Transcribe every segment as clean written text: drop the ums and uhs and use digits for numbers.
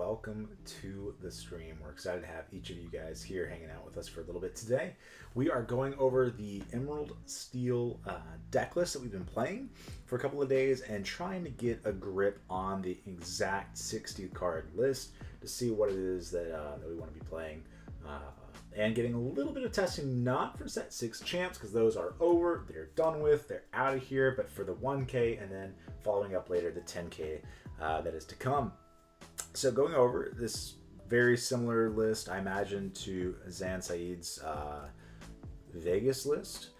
welcome to the stream. We're excited to have each of you guys here hanging out with us for a little bit today. We are going over the Emerald Steel deck list that we've been playing for a couple of days and trying to get a grip on the exact 60 card list to see what it is that we want to be playing. And getting a little bit of testing, not for set 6 champs, because those are over, they're done with, they're out of here, but for the 1K and then following up later the 10K that is to come. So going over this very similar list, I imagine, to Zan Saeed's Vegas list.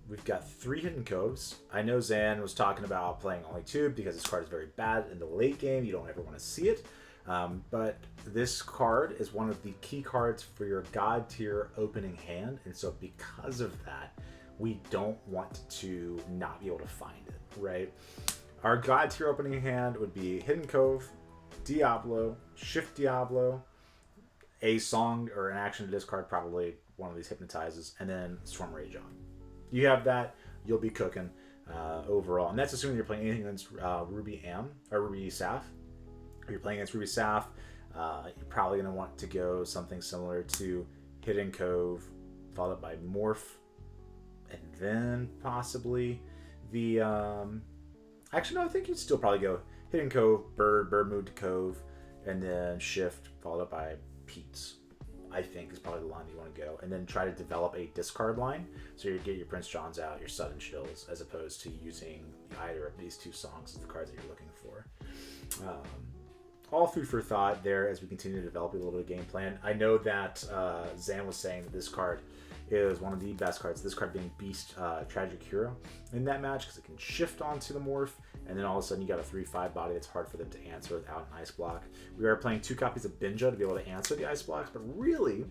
We've got 3 Hidden Coves. I know Zan was talking about playing only 2 because this card is very bad in the late game. You don't ever want to see it. But this card is one of the key cards for your God tier opening hand, and so because of that, we don't want to not be able to find it, right? Our God tier opening hand would be Hidden Cove, Diablo, Shift Diablo, a song or an action to discard, probably one of these hypnotizes, and then Storm Rage on. You have that, you'll be cooking overall, and that's assuming you're playing anything against Ruby Am or Ruby Saf. If you're playing against Ruby Saf, you're probably going to want to go something similar to Hidden Cove, followed by Morph, and then possibly the... Actually, no, I think you'd still probably go Hidden Cove, Bird move to Cove, and then Shift, followed by Pete's, I think is probably the line that you want to go. And then try to develop a discard line, so you get your Prince Johns out, your Sudden Chills, as opposed to using either of these 2 songs as the cards that you're looking for. All food for thought there as we continue to develop a little bit of game plan. I know that Zan was saying that this card is one of the best cards. This card being Beast Tragic Hero in that match because it can shift onto the Morph, and then all of a sudden you got a 3/5 body that's hard for them to answer without an Ice Block. We are playing 2 copies of Binja to be able to answer the Ice Blocks, but really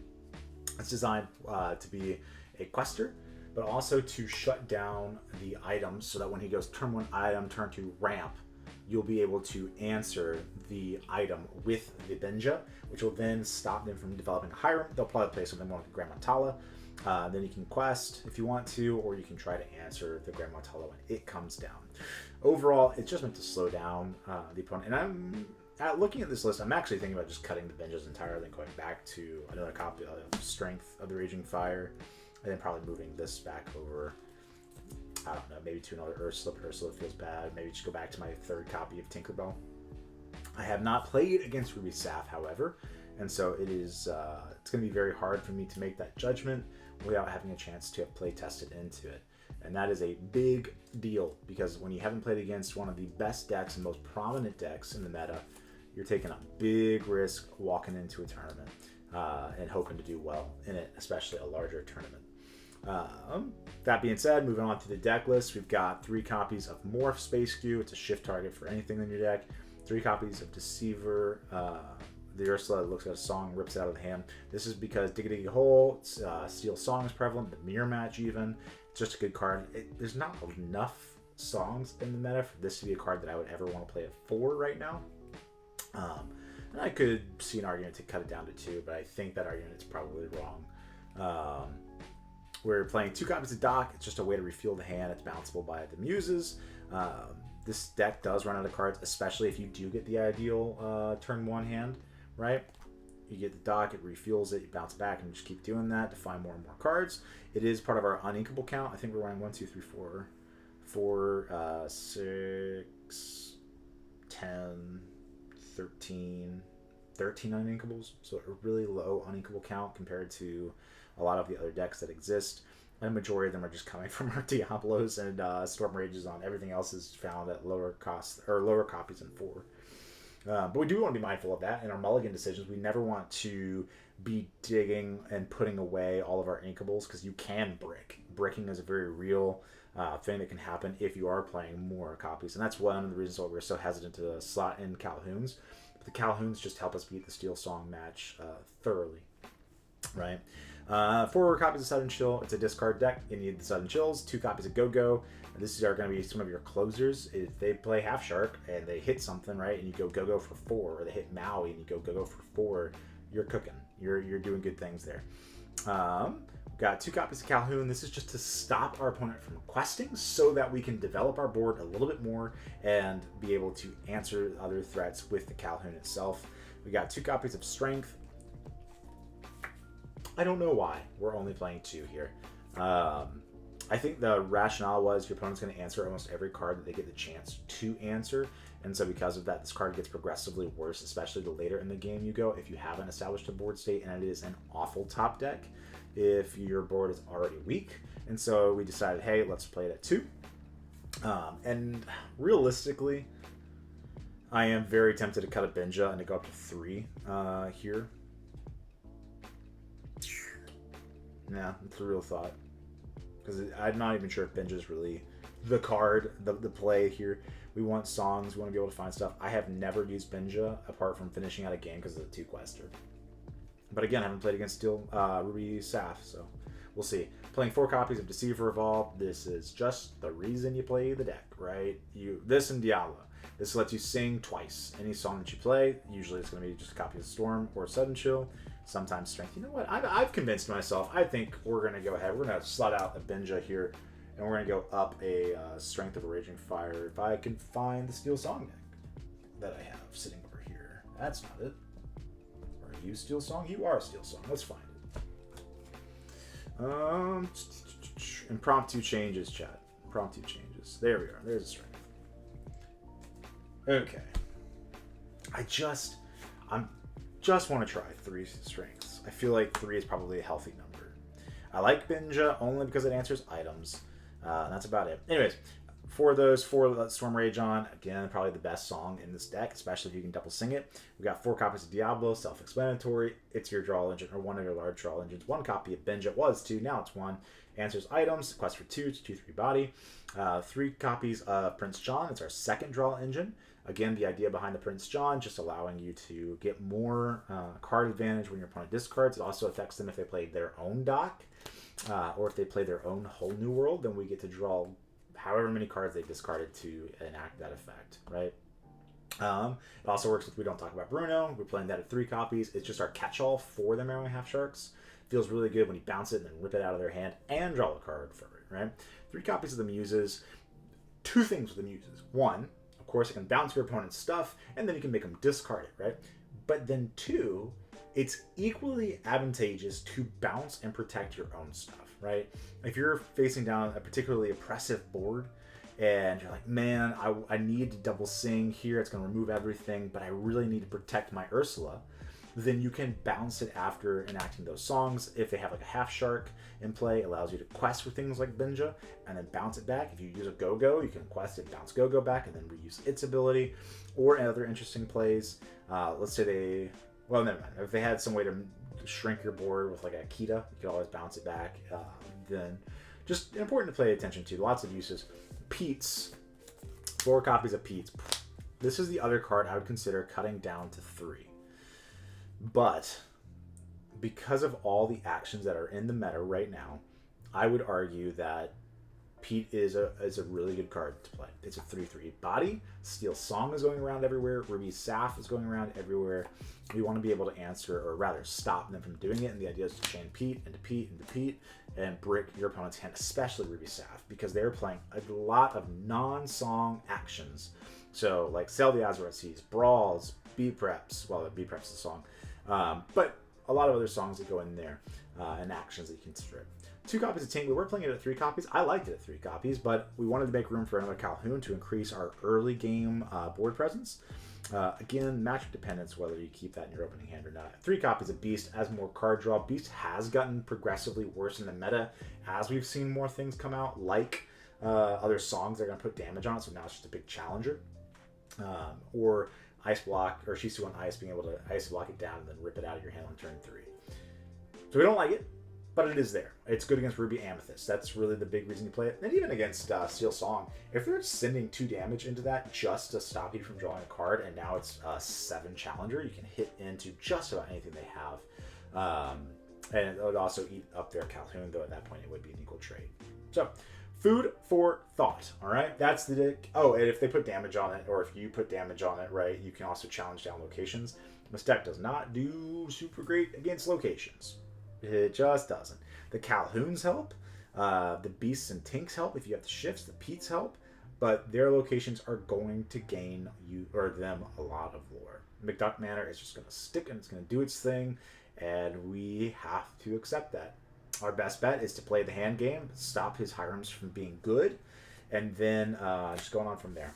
it's designed to be a quester, but also to shut down the items so that when he goes turn 1 item, turn 2 ramp, you'll be able to answer the item with the Binja, which will then stop them from developing a Hiram. They'll probably play something more like a Grand Matala. Then you can quest if you want to, or you can try to answer the Grand Matala when it comes down. Overall, it's just meant to slow down the opponent. And looking at this list, I'm actually thinking about just cutting the Binjas entirely and going back to another copy of Strength of the Raging Fire, and then probably moving this back over. I don't know, maybe to another Ursula, but Ursula feels bad. Maybe just go back to my 3rd copy of Tinkerbell. I have not played against Ruby Saf, however, and so it is it's going to be very hard for me to make that judgment without having a chance to have play tested into it. And that is a big deal, because when you haven't played against one of the best decks and most prominent decks in the meta, you're taking a big risk walking into a tournament and hoping to do well in it, especially a larger tournament. That being said, moving on to the deck list, we've got 3 copies of Morph Space Q. It's a shift target for anything in your deck. 3 copies of Deceiver. The Ursula looks at a song, rips it out of the hand. This is because Digga Digga Hole, Steel Song is prevalent, the Mirror Match even. It's just a good card. There's not enough songs in the meta for this to be a card that I would ever want to play at 4 right now. And I could see an argument to cut it down to 2, but I think that argument is probably wrong. We're playing 2 copies of Dock. It's just a way to refuel the hand. It's bounceable by the Muses. This deck does run out of cards, especially if you do get the ideal turn 1 hand, right? You get the Dock, it refuels it, you bounce back, and just keep doing that to find more and more cards. It is part of our uninkable count. I think we're running 1, 2, 3, 4, 6, 10, 13 uninkables. So a really low uninkable count compared to a lot of the other decks that exist. And the majority of them are just coming from our Diablos and Storm Rages on. Everything else is found at lower costs or lower copies than 4. But we do want to be mindful of that in our mulligan decisions. We never want to be digging and putting away all of our inkables, because you can brick. Bricking is a very real thing that can happen if you are playing more copies. And that's one of the reasons why we're so hesitant to slot in Calhouns. But the Calhouns just help us beat the Steel Song match thoroughly, right? 4 copies of Sudden Chill. It's a discard deck. You need the Sudden Chills. 2 copies of Go-Go. This are going to be some of your closers. If they play Half Shark and they hit something, right, and you go Go-Go for 4, or they hit Maui and you go Go-Go for 4, you're cooking. You're doing good things there. Got 2 copies of Calhoun. This is just to stop our opponent from questing so that we can develop our board a little bit more and be able to answer other threats with the Calhoun itself. We got 2 copies of Strength. I don't know why we're only playing 2 here. I think the rationale was your opponent's going to answer almost every card that they get the chance to answer. And so because of that, this card gets progressively worse, especially the later in the game you go, if you haven't established a board state, and it is an awful top deck if your board is already weak. And so we decided, hey, let's play it at 2. And realistically, I am very tempted to cut a Benja and to go up to 3 here. Yeah, it's a real thought. Because I'm not even sure if Benja is really the card, the play here. We want songs, we want to be able to find stuff. I have never used Benja apart from finishing out a game because of the 2-quester. But again, I haven't played against Steel Ruby Saf, so we'll see. Playing 4 copies of Deceiver Evolve. This is just the reason you play the deck, right? This and Diablo. This lets you sing twice. Any song that you play, usually it's going to be just a copy of Storm or Sudden Chill. Sometimes Strength. You know what? I've convinced myself. I think we're going to go ahead. We're going to slot out a Benja here, and we're going to go up a Strength of a Raging Fire if I can find the Steel Song deck that I have sitting over here. That's not it. Are you Steel Song? You are Steel Song. Let's find it. Impromptu changes, chat. Impromptu changes. There we are. There's a Strength. Okay. I just want to try 3 strengths. I feel like 3 is probably a healthy number. I like Benja only because it answers items. And that's about it. Anyways, for those 4 Storm Rage on, again, probably the best song in this deck, especially if you can double sing it. We got 4 copies of Diablo, self-explanatory. It's your draw engine, or one of your large draw engines. 1 copy of Benja was 2, now it's 1. Answers items, quest for 2, it's 2/3 body. 3 copies of Prince John, it's our second draw engine. Again, the idea behind the Prince John, just allowing you to get more card advantage when your opponent discards. It also affects them if they play their own dock, or if they play their own Whole New World, then we get to draw however many cards they discarded to enact that effect, right? It also works with We Don't Talk About Bruno. We're playing that at 3 copies. It's just our catch-all for the Marrowing Half Sharks. Feels really good when you bounce it and then rip it out of their hand and draw a card for it, right? 3 copies of the Muses. 2 things with the Muses. 1, of course, it can bounce your opponent's stuff, and then you can make them discard it, right? But then 2, it's equally advantageous to bounce and protect your own stuff, right? If you're facing down a particularly oppressive board, and you're like, man, I need to double sing here, it's going to remove everything, but I really need to protect my Ursula, then you can bounce it after enacting those songs. If they have like a half shark in play, it allows you to quest for things like Benja and then bounce it back. If you use a go-go, you can quest it, bounce go-go back, and then reuse its ability. Or other interesting plays, let's say well, never mind. If they had some way to shrink your board with like a Kita, you could always bounce it back. Then just important to pay attention to. Lots of uses. Pete's, 4 copies of Pete's. This is the other card I would consider cutting down to 3. But because of all the actions that are in the meta right now, I would argue that Pete is a really good card to play. It's a 3/3 body. Steel Song is going around everywhere. Ruby Saf is going around everywhere. We want to be able to answer, or rather stop them from doing it. And the idea is to chain Pete into Pete into Pete and brick your opponent's hand, especially Ruby Saf, because they're playing a lot of non-song actions. So like Sail the Azeroth Seas, Brawls, B-Preps. Well, B-Preps is a song. But a lot of other songs that go in there and actions that you can strip. 2 copies of Tink. We were playing it at 3 copies. I liked it at 3 copies, but we wanted to make room for another Calhoun to increase our early game board presence. Again, matchup dependence, whether you keep that in your opening hand or not. 3 copies of Beast as more card draw. Beast has gotten progressively worse in the meta as we've seen more things come out, like other songs that are going to put damage on it, so now it's just a big challenger. Or Ice Block, or Shisu on Ice, being able to Ice Block it down and then rip it out of your hand on turn 3. So we don't like it, but it is there. It's good against Ruby Amethyst. That's really the big reason you play it. And even against Steel Song, if they're sending 2 damage into that just to stop you from drawing a card, and now it's a 7 challenger, you can hit into just about anything they have. And it would also eat up their Calhoun, though at that point it would be an equal trade. So, food for thought, all right? That's the deck. Oh, and if they put damage on it, or if you put damage on it, right, you can also challenge down locations. This deck does not do super great against locations. It just doesn't. The Calhouns help. The Beasts and Tinks help if you have the shifts. The Pete's help. but their locations are going to gain you or them a lot of lore. McDuck Manor is just going to stick and it's going to do its thing, and we have to accept that. Our best bet is to play the hand game, stop his Hirems from being good, and then just going on from there.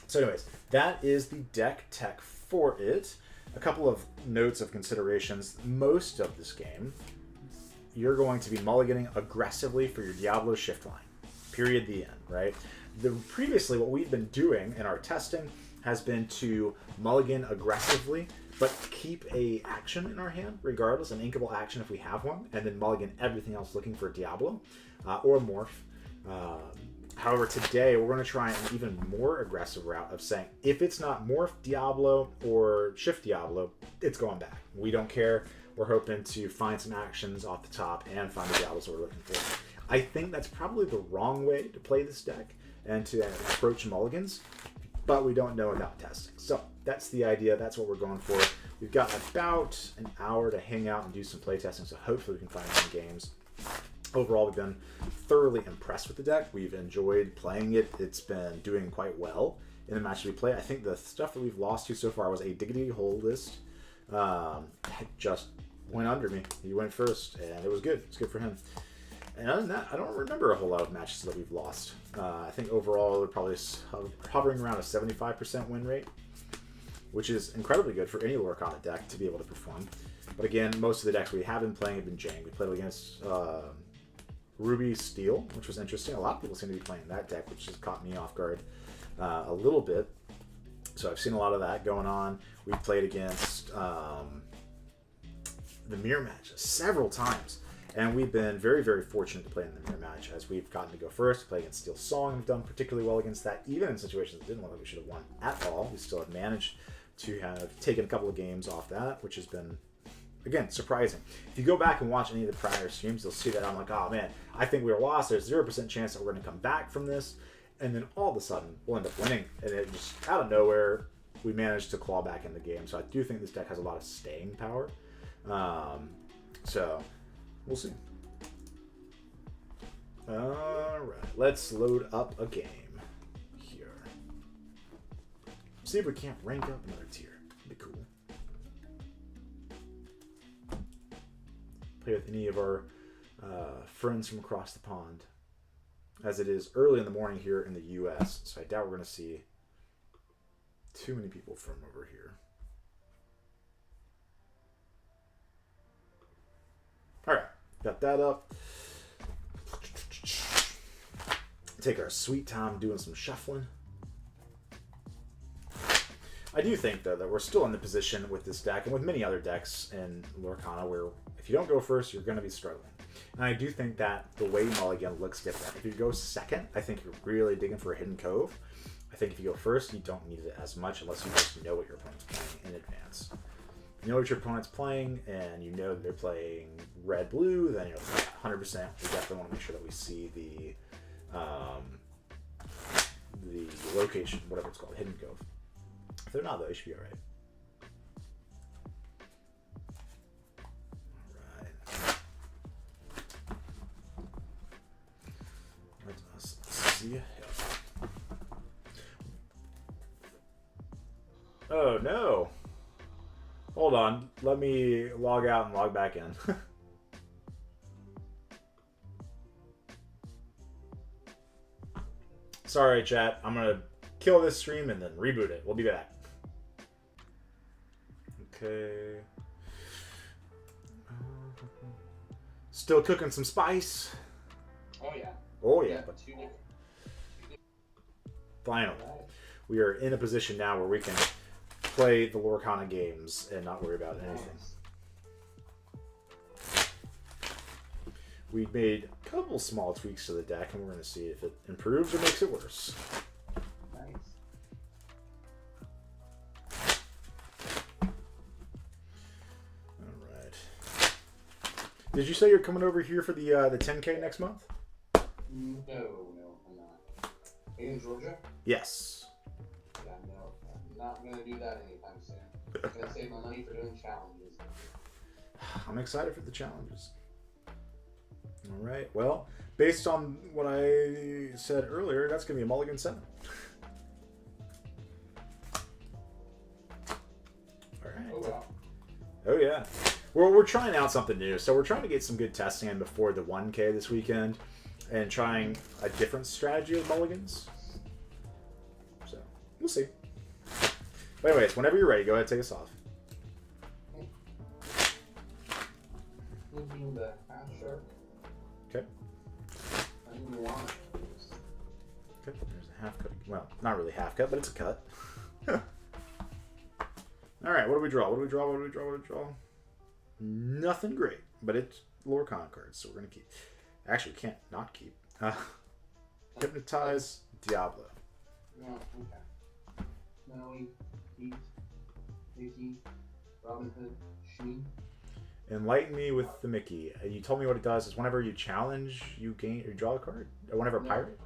So anyways, that is the deck tech for it. A couple of notes of considerations. Most of this game, you're going to be mulliganing aggressively for your Diablo shift line. Period, the end, right? Previously, what we've been doing in our testing has been to mulligan aggressively, but keep a action in our hand, regardless, an inkable action if we have one, and then mulligan everything else looking for Diablo or Morph. However, today we're going to try an even more aggressive route of saying, if it's not Morph Diablo or Shift Diablo, it's going back. We don't care. We're hoping to find some actions off the top and find the Diablos we're looking for. I think that's probably the wrong way to play this deck and to approach mulligans, but we don't know without testing. So that's the idea. That's what we're going for. We've got about an hour to hang out and do some playtesting, so hopefully we can find some games. Overall, we've been thoroughly impressed with the deck. We've enjoyed playing it. It's been doing quite well in the matches we play. I think the stuff that we've lost to so far was a Diggity Hole list. Just went under me. He went first, and it was good. It's good for him. And other than that, I don't remember a whole lot of matches that we've lost. I think overall we're probably hovering around a 75% win rate, which is incredibly good for any Lorcana deck to be able to perform. But again, most of the decks we have been playing have been Jang. We played against Ruby Steel, which was interesting. A lot of people seem to be playing that deck, which has caught me off guard a little bit. So I've seen a lot of that going on. We've played against the mirror match several times. And we've been very, very fortunate to play in the mirror match as we've gotten to go first, play against Steel Song. We've done particularly well against that, even in situations that didn't look like we should have won at all. We still have managed to have taken a couple of games off that, which has been, again, surprising. If you go back and watch any of the prior streams, you'll see that I'm like, oh man, I think we were lost. There's 0% chance that we're going to come back from this. And then all of a sudden, we'll end up winning. And it just, out of nowhere, we managed to claw back in the game. So I do think this deck has a lot of staying power. So we'll see. Alright, let's load up a game here. See if we can't rank up another tier. That'd be cool. Play with any of our friends from across the pond, as it is early in the morning here in the US, so I doubt we're going to see too many people from over here. Alright, got that up. Take our sweet time doing some shuffling. I do think, though, that we're still in the position with this deck and with many other decks in Lorcana where if you don't go first, you're going to be struggling. And I do think that the way Mulligan looks different. If you go second, I think you're really digging for a hidden cove. I think if you go first, you don't need it as much unless you just know what your opponent's playing in advance. If you know what your opponent's playing and you know that they're playing red-blue, then you're 100%. We definitely want to make sure that we see the location, whatever it's called, hidden cove. If they're not, though, it should be all right. Let's see ahead. Oh no! Hold on. Let me log out and log back in. Sorry, chat. I'm gonna kill this stream and then reboot it. We'll be back. Okay. Still cooking some spice. Oh yeah. Oh yeah. Finally, we are in a position now where we can play the Lorcana games and not worry about anything. We made a couple small tweaks to the deck, and we're going to see if it improves or makes it worse. Nice. All right. Did you say you're coming over here for the 10K next month? No, I'm not. Are you in Georgia? Yes. Yeah, no. I'm not going to do that anytime soon. I'm going to save my money for doing challenges. I'm excited for the challenges. All right. Well, based on what I said earlier, that's going to be a mulligan 7. All right. Oh, wow. Oh, yeah. We're trying out something new. So we're trying to get some good testing in before the 1K this weekend and trying a different strategy of mulligans. So we'll see. But anyways, whenever you're ready, go ahead and take us off. Looking the half shark. Okay. I didn't want it. Okay. There's a half cut. Well, not really half cut, but it's a cut. All right. What do we draw? What do we draw? What do we draw? What do we draw? Nothing great, but it's lower con cards, so we're gonna keep. Actually, we can't not keep. Hypnotize Diablo. No, okay. Maui, Pete, Mickey, Robin Hood, Sheen. Enlighten me with the Mickey. You told me what it does. Is whenever you challenge, you gain or draw a card. Or whenever a pirate.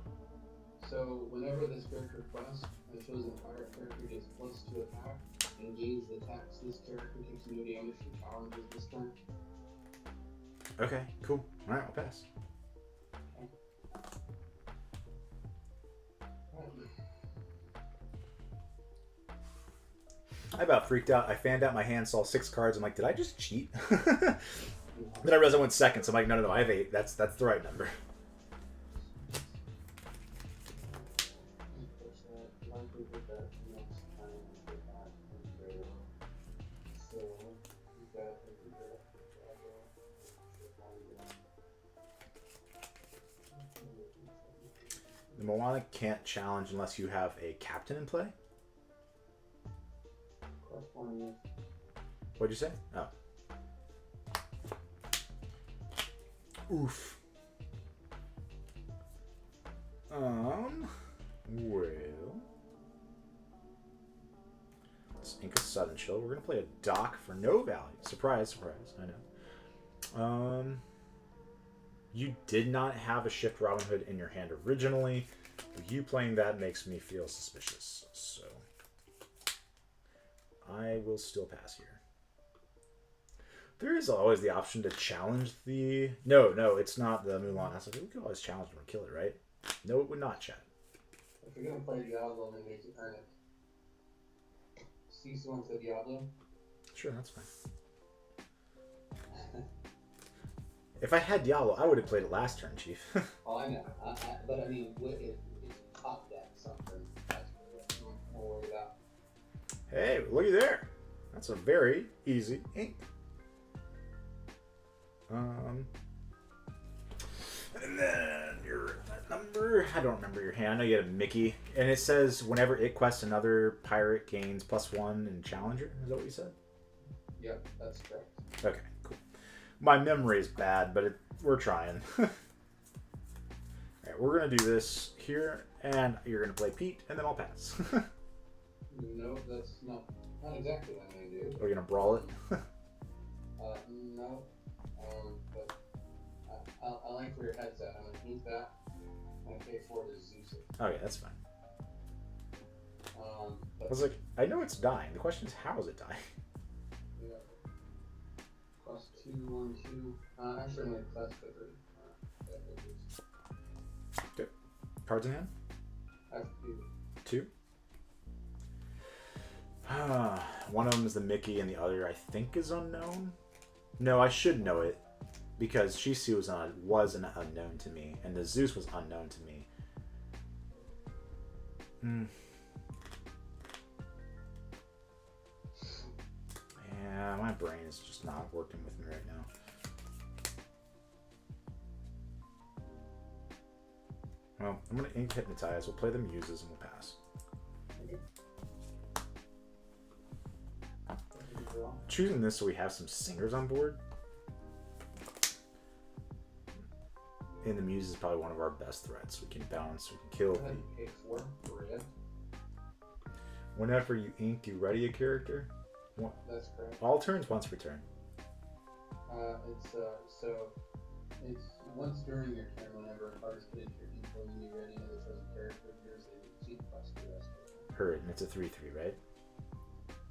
So whenever this character quests, a chosen pirate character gets +2 attack and gains the attacks. This character takes no damage from challenges this turn. Okay, cool. All right, I'll pass. I about freaked out. I fanned out my hand, saw 6 cards. I'm like, did I just cheat? Then I realized I went second. So I'm like, no, I have 8. That's the right number. The Moana can't challenge unless you have a captain in play. What'd you say? Oh. Oof. Well. Let's ink a sudden chill. We're gonna play a dock for no value. Surprise, surprise. I know. You did not have a Shift Robin Hood in your hand originally. You playing that makes me feel suspicious. So I will still pass here. There is always the option to challenge the... No, it's not the Mulan. I was like, we could always challenge them and kill it, right? No, it would not, chat. If you're going to play Diablo, then make it earn it. Cease wants the Diablo. Sure, that's fine. If I had Diablo, I would have played it last turn, Chief. Oh, I know. But I mean, if top deck something, that's what I'm more worried about. Hey, looky there. That's a very easy ink. And then your number. I don't remember your hand. I know you had a Mickey. And it says whenever it quests another pirate gains +1 in Challenger. Is that what you said? Yep, that's correct. Okay, cool. My memory is bad, but we're trying. Alright, we're going to do this here. And you're going to play Pete, and then I'll pass. No, that's not exactly what I'm going to do. Are you going to brawl it? No. But I like where your head's at. I'm going to use that. I'm going to pay for the Zeus. Okay, that's fine. But I was like, I know it's dying. The question is, how is it dying? Yeah. +2, 1, 2. Actually, I'm going to class for 3. Good. Cards in hand? I have 2. 2. One of them is the Mickey, and the other I think is unknown. No, I should know it because Shisu was an unknown to me, and the Zeus was unknown to me. Yeah, my brain is just not working with me right now. Well, I'm gonna ink Hypnotize. We'll play the Muses and we'll pass. Choosing this so we have some singers on board. And the Muse is probably one of our best threats. We can bounce, we can kill. Pay 4 for it. Whenever you ink, you ready a character. That's correct. All turns, once per turn. It's once during your turn. Whenever a card is put into your info, you may ready another chosen character of yours. They see the plus 2 rest of it. Heard, and it's a 3/3, right?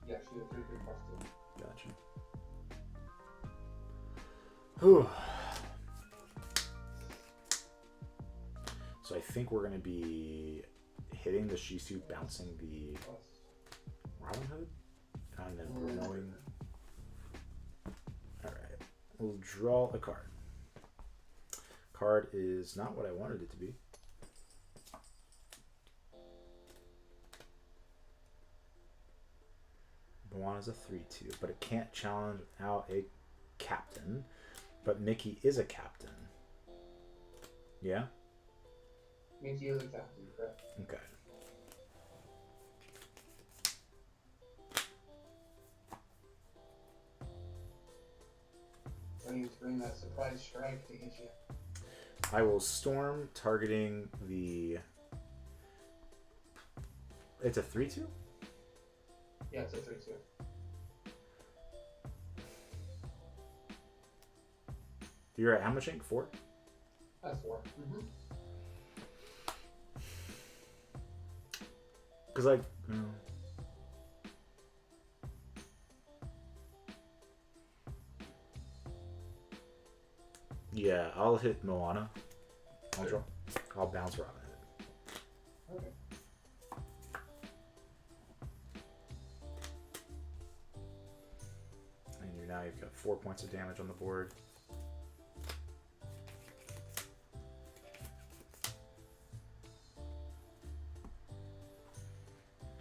Yeah, she had 3 plus 2. Gotcha. Whew. think we're going to be hitting the Shisu, bouncing the Robin Hood, and then Brunoing. Alright, we'll draw a card. Card is not what I wanted it to be. Moana's a 3/2, but it can't challenge out a captain. But Mickey is a captain. Yeah? Mickey is a captain, correct? Okay. Ready to bring that surprise strike to hit you. I will storm, targeting the... It's a 3/2? Yeah, it's a 3/2. You're at how much ink? 4? That's 4. Because like... Yeah, I'll hit Moana. I'll draw. I'll bounce Robin Hood. Okay. And now you've got 4 points of damage on the board.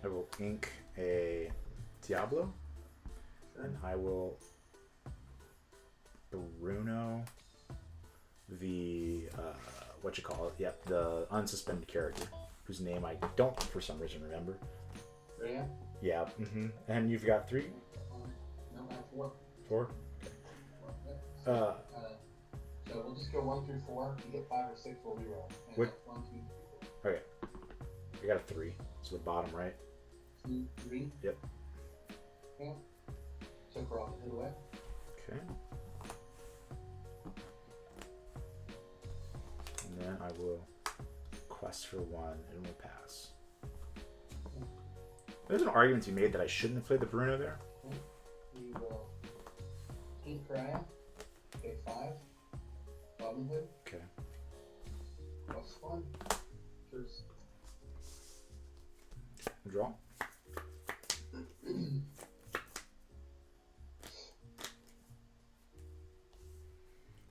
I will ink a Diablo, and I will Bruno the what you call it? Yep, the unsuspended character whose name I don't for some reason remember. Rhea? Yeah. And you've got 3. No, I have 4. 4. Yep. So we'll just go 1 through 4. You get 5 or 6, we'll reroll. And what? 1, 2, 3, 4. Okay. I got a 3. So the bottom right. 2, 3. Yep. Okay. Took Robin Hood away. Okay. And then I will quest for 1 and we'll pass. There's an argument to be made that I shouldn't have played the Bruno there. We will keep Raya. Okay, 5. Robin Hood. Okay. +1. First. Draw.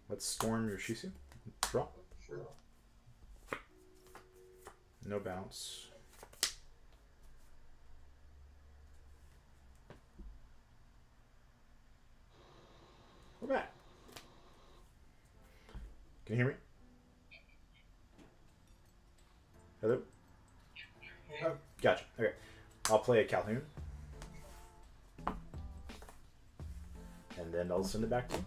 Let's storm your Shisu. Draw. Sure. No bounce. We're back. Can you hear me? Hello? Oh, gotcha. Okay. I'll play a Calhoun. And then I'll send it back to you.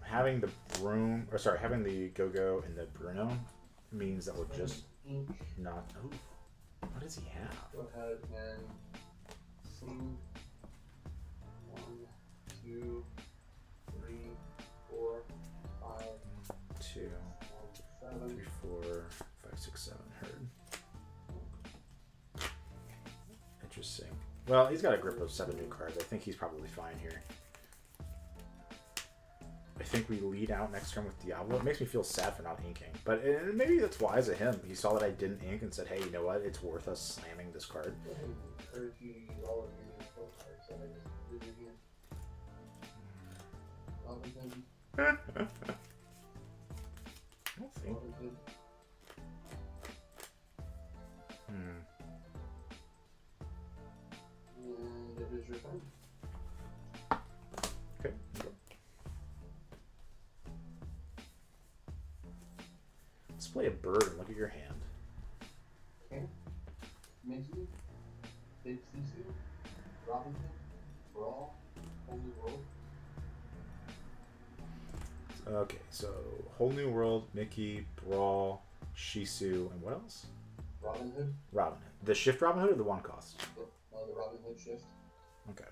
Having the broom, or sorry, having the Go-Go and the Bruno means that we'll just not... Oh, what does he have? Go ahead and sing 1, 2, 3, 4, 5, 2, 7. 3, 4, 5, 6, 7. Heard. Interesting. Well, he's got a grip of 7 new cards. I think he's probably fine here. I think we lead out next turn with Diablo. It makes me feel sad for not inking. But maybe that's wise of him. He saw that I didn't ink and said, hey, you know what? It's worth us slamming this card. Encourage you to use all of your control cards that I just did in here. Robin Hood. I don't think. Robin Hood. And it is your turn. Okay. Let's play a bird and look at your hand. Okay. Mickey. Big Sisu. Robin Hood. Brawl. Holy World. Okay, so Whole New World, Mickey, Brawl, Shisu, and what else? Robin Hood. Robin Hood. The shift Robin Hood or the one cost? The Robin Hood shift. Okay.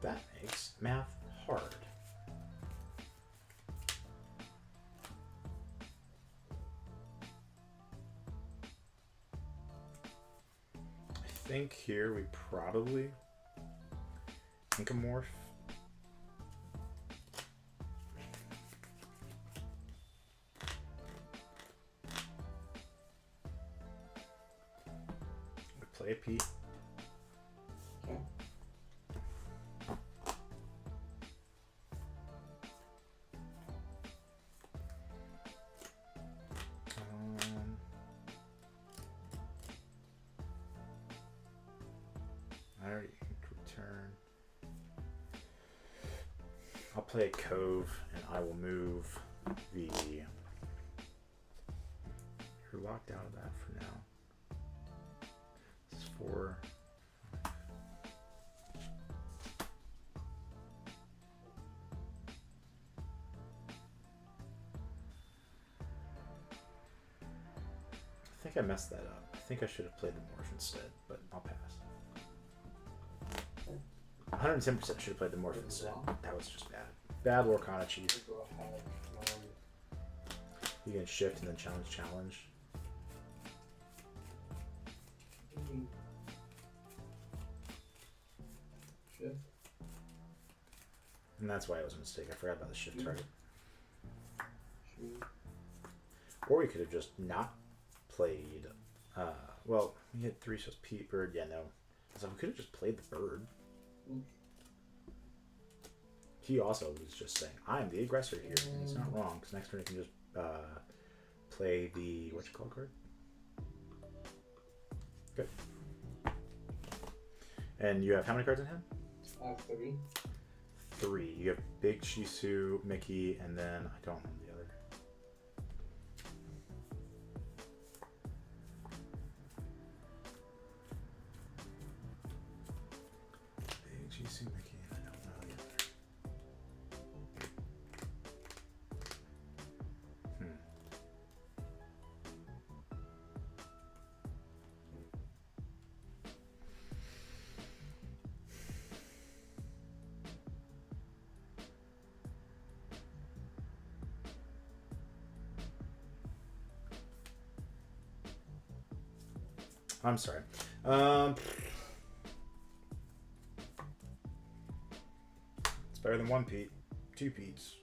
That makes math hard. I think here we probably Incomorph. We play a Pete. Okay. I already return. I'll play a Cove, and I will move the. You're locked out of that for now. It's 4. I think I messed that up. I think I should have played the Morph instead, but I'll pass. 110% should have played the Morph instead. That was just bad. Bad Lorcana cheese. You can shift and then challenge. Shift. And that's why it was a mistake. I forgot about the shift target. Shoot. Or we could have just not played. Well, we had 3 shows Pete Bird. Yeah, no. So we could have just played the bird. He also was just saying, I'm the aggressor here. And he's not wrong, because next turn he can just play the, what you call card? Good. And you have how many cards in hand? 3. 3. You have Big Shisu, Mickey, and then I don't remember the other. Big Shisu, Mickey, and I don't know the other. I'm sorry. It's better than 1 Pete. 2 Petes.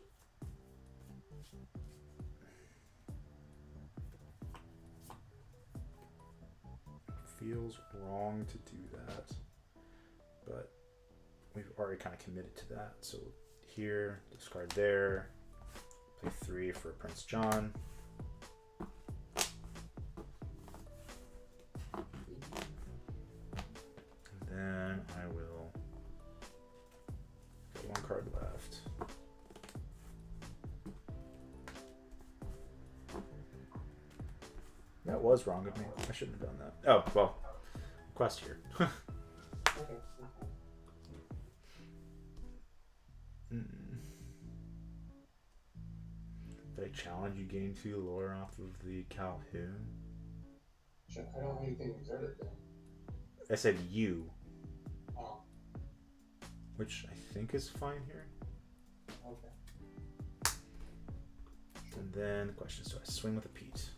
Feels wrong to do that, but we've already kind of committed to that. So here, discard there, play 3 for Prince John. Then I will get 1 card left. That was wrong of me. I shouldn't have done that. Oh, well. Quest here. Okay. Did I challenge you gain 2 lore off of the Calhoun? Sure. I don't have anything exerted then. I said you, Oh, which I think is fine here. okay. And then the question is, do I swing with a Pete?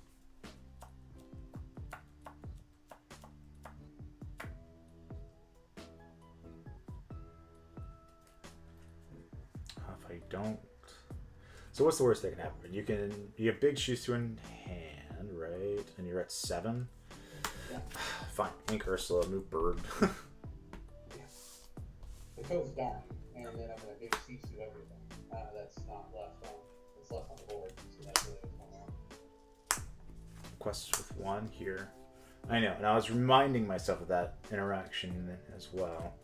If I don't, so what's the worst that can happen? You have Big Shoes in hand, right? And you're at 7. Yeah. Fine. Ink Ursula, move Bird. Yeah. The code's gone, and then I'm gonna big cease to everything. That's not left on. It's left on the board, so that's really what's going on. Quests with 1 here. I know, and I was reminding myself of that interaction as well.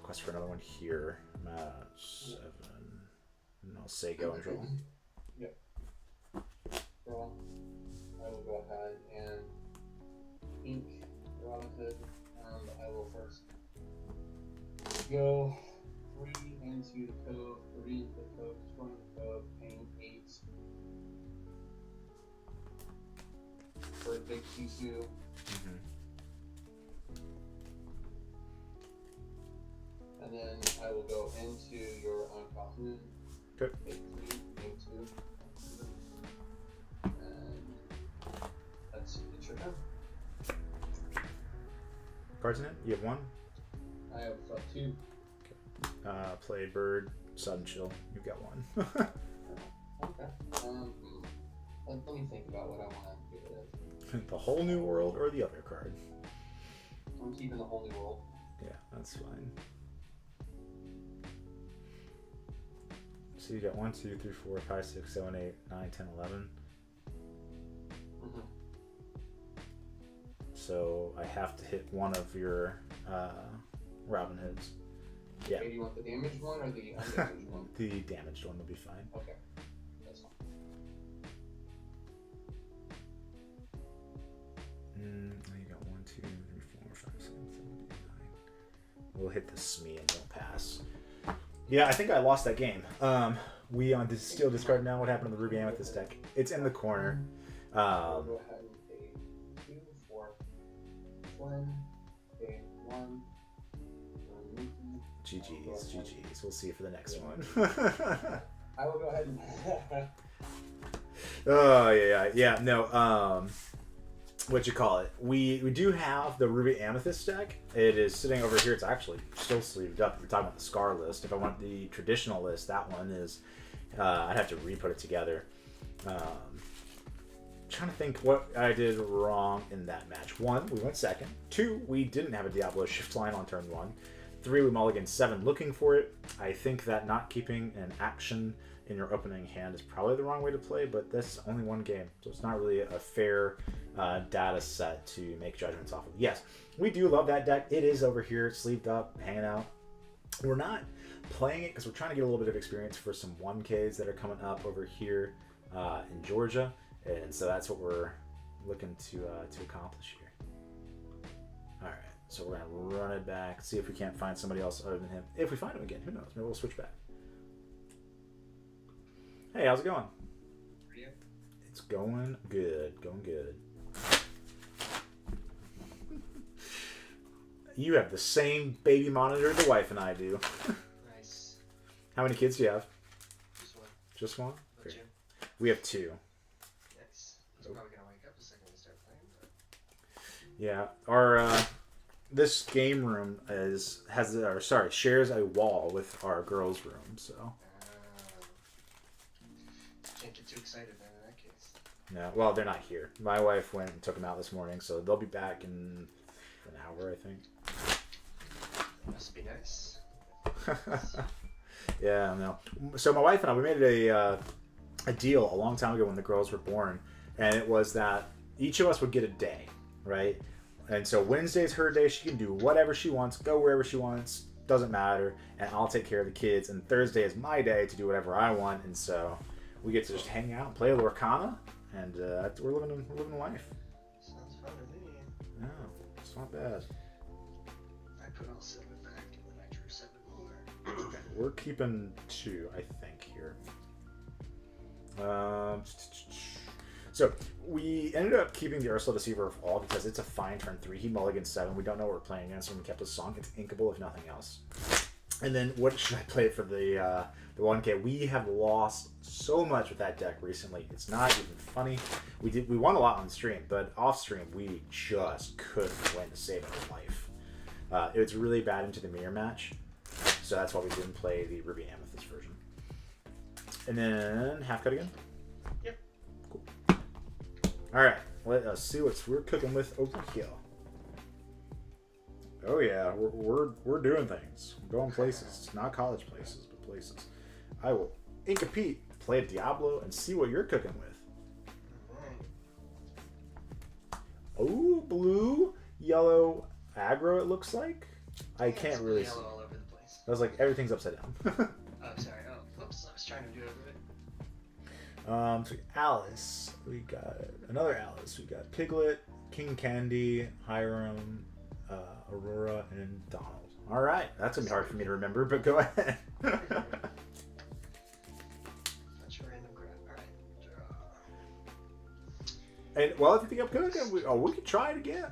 Quest for another 1 here. 7. And I'll say go and draw. Yep. Draw. I will go ahead and ink Robin Hood, and I will first go 3 into the cove, 3 into the cove, destroying the cove, paying 8 for a big Sisu. And then I will go into your Calhoun. Okay. Take 3, make 2. And it's your turn. cards in it? You have one? I have 2. Play bird, sudden chill. You've got one. Okay. Let me think about what I want to get rid of. The whole new world or the other card? I'm keeping the whole new world. Yeah, that's fine. So you got 1, 2, 3, 4, 5, 6, 7, 8, 9, 10, 11. Mm-hmm. So I have to hit one of your Robin Hoods. Yeah. Okay, do you want the damaged one or the undamaged one? The damaged one will be fine. Okay, that's fine. You got 1, 2, 3, 4, 5, 6, 7, 8, 9. We'll hit the Smee and don't pass. Yeah, I think I lost that game. We on Steel discard now. What happened to the Ruby Amethyst deck? It's in the corner. I'll go ahead and pay 2 for Flynn. Pay 1. GG's. We'll see you for the next one. I will go ahead and. Oh yeah. No. What you call it? We do have the Ruby Amethyst deck. It is sitting over here. It's actually still sleeved up. We're talking about the Scar list. If I want the traditional list, that one is. I'd have to re-put it together. Trying to think what I did wrong in that match. 1, we went second. 2, we didn't have a Diablo shift line on turn 1. 3, we mulliganed 7 looking for it. I think that not keeping an action in your opening hand is probably the wrong way to play, but that's only one game, so it's not really a fair data set to make judgments off of. Yes, we do love that deck. It is over here, sleeved up, hanging out. We're not playing it because we're trying to get a little bit of experience for some 1Ks that are coming up over here in Georgia, and so that's what we're looking to accomplish here. All right. So we're going to run it back, see if we can't find somebody else other than him. If we find him again, who knows? Maybe we'll switch back. Hey, how's it going? It's going good. Going good. You have the same baby monitor the wife and I do. Nice. How many kids do you have? Just one. Just one? But you? We have 2. Nice. He's probably gonna wake up the second we start playing. But... Yeah. Our this game room shares a wall with our girls' room, so. Can't get too excited then in that case. No, well, they're not here. My wife went and took them out this morning, so they'll be back in an hour, I think. That must be nice. Yeah, no. So my wife and I, we made a deal a long time ago when the girls were born, and it was that each of us would get a day, right? And so Wednesday's her day. She can do whatever she wants, go wherever she wants, doesn't matter, and I'll take care of the kids. And Thursday is my day to do whatever I want, and so we get to just hang out, play Lorcana, and we're living life. Sounds fun to me. No, it's not bad. I put all 7 back, and then I drew 7 more. We're keeping 2, I think, here. So we ended up keeping the Ursula Deceiver of All because it's a fine turn 3. He mulligans 7. We don't know what we're playing against, and we kept a song. It's inkable if nothing else. And then what should I play for the 1K? We have lost so much with that deck recently. It's not even funny. We won a lot on stream, but off stream we just couldn't win to save our life. It was really bad into the mirror match, so that's why we didn't play the Ruby Amethyst version. And then half cut again. Yep. Cool. All right, let us see what we're cooking with over here. Oh yeah, we're doing things. We're going places. Not college places, but places. I will ink a Pete, play a Diablo, and see what you're cooking with. Oh, blue, yellow, aggro. It looks like. I can't really see. Yellow all over the place. I was like, everything's upside down. Oh, sorry. Oh, oops. I was trying to do it over it. So Alice, we got another Alice. We got Piglet, King Candy, Hiram, Aurora, and Donald. All right, that's gonna be hard for me to remember, but go ahead. That's your random grab. All right. And well, if you think I'm good, we could try it again.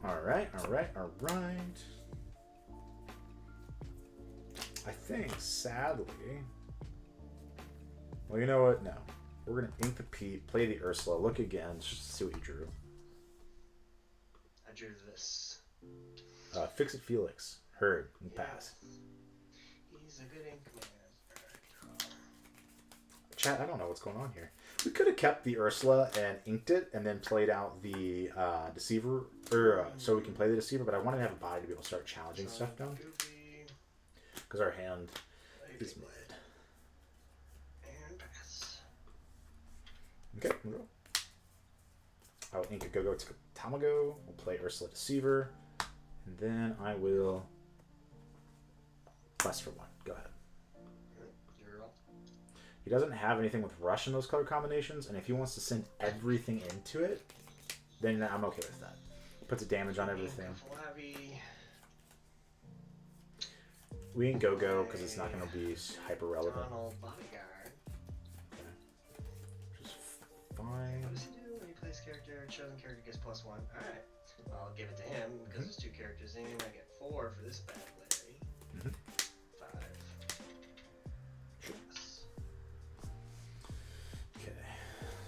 All right. I think, sadly, well, you know what? No, we're gonna ink the Pete, play the Ursula, look again, just to see what you drew. I drew this. Fix It Felix. Heard. And pass. He's a good ink man. Alright, draw. Chat, I don't know what's going on here. We could have kept the Ursula and inked it and then played out the Deceiver, or so we can play the Deceiver, but I wanted to have a body to be able to start challenging stuff down. Because our hand is mid. And pass. Okay, we'll go. I'll ink a Go-Go to Tamago. We'll play Ursula Deceiver. And then I will quest for one. Go ahead. He doesn't have anything with rush in those color combinations, and if he wants to send everything into it, then I'm okay with that. Puts a damage on everything. We can go because it's not going to be hyper relevant. Bodyguard. Okay. Just fine. What does he do when he plays character? Chosen character gets +1. Alright. I'll give it to him because there's 2 characters in. I get 4 for this bad Larry. 5. Yes. Okay.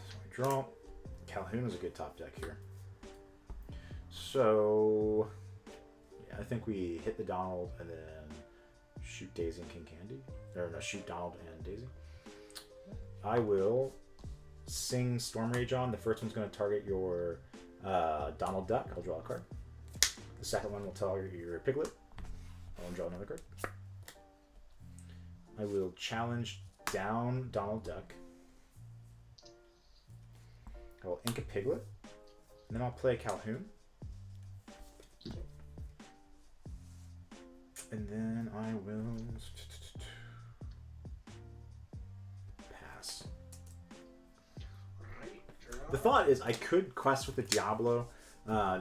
So we draw. Calhoun is a good top deck here. So yeah, I think we hit the Donald and then shoot Daisy and King Candy. Or no, shoot Donald and Daisy. I will sing Storm Rage on. The first one's going to target your Donald Duck. I'll draw a card. The second one will target your Piglet. I'll draw another card. I will challenge down Donald Duck. I will ink a Piglet. And then I'll play Calhoun. And then I will pass. The thought is I could quest with the Diablo,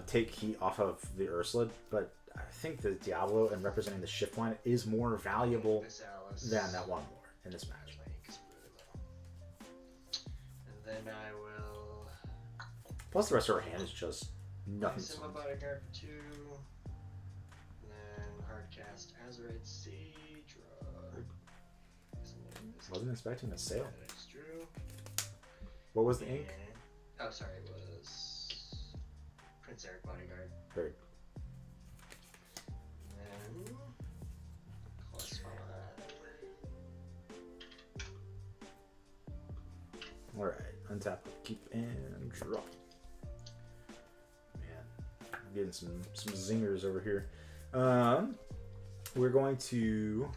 take heat off of the Ursula, but I think the Diablo and representing the shift line is more valuable than that one more in this match. And then I will. Plus the rest of our hand is just nothing. Simba Bodyguard for 2. And then hard cast Azurite Siege. Wasn't expecting a sale. That's true. What was the ink? Oh, sorry, it was Prince Eric Bodyguard. Heard. And then +5. Alright, untap, keep, and draw. Man, I'm getting some zingers over here. We're going to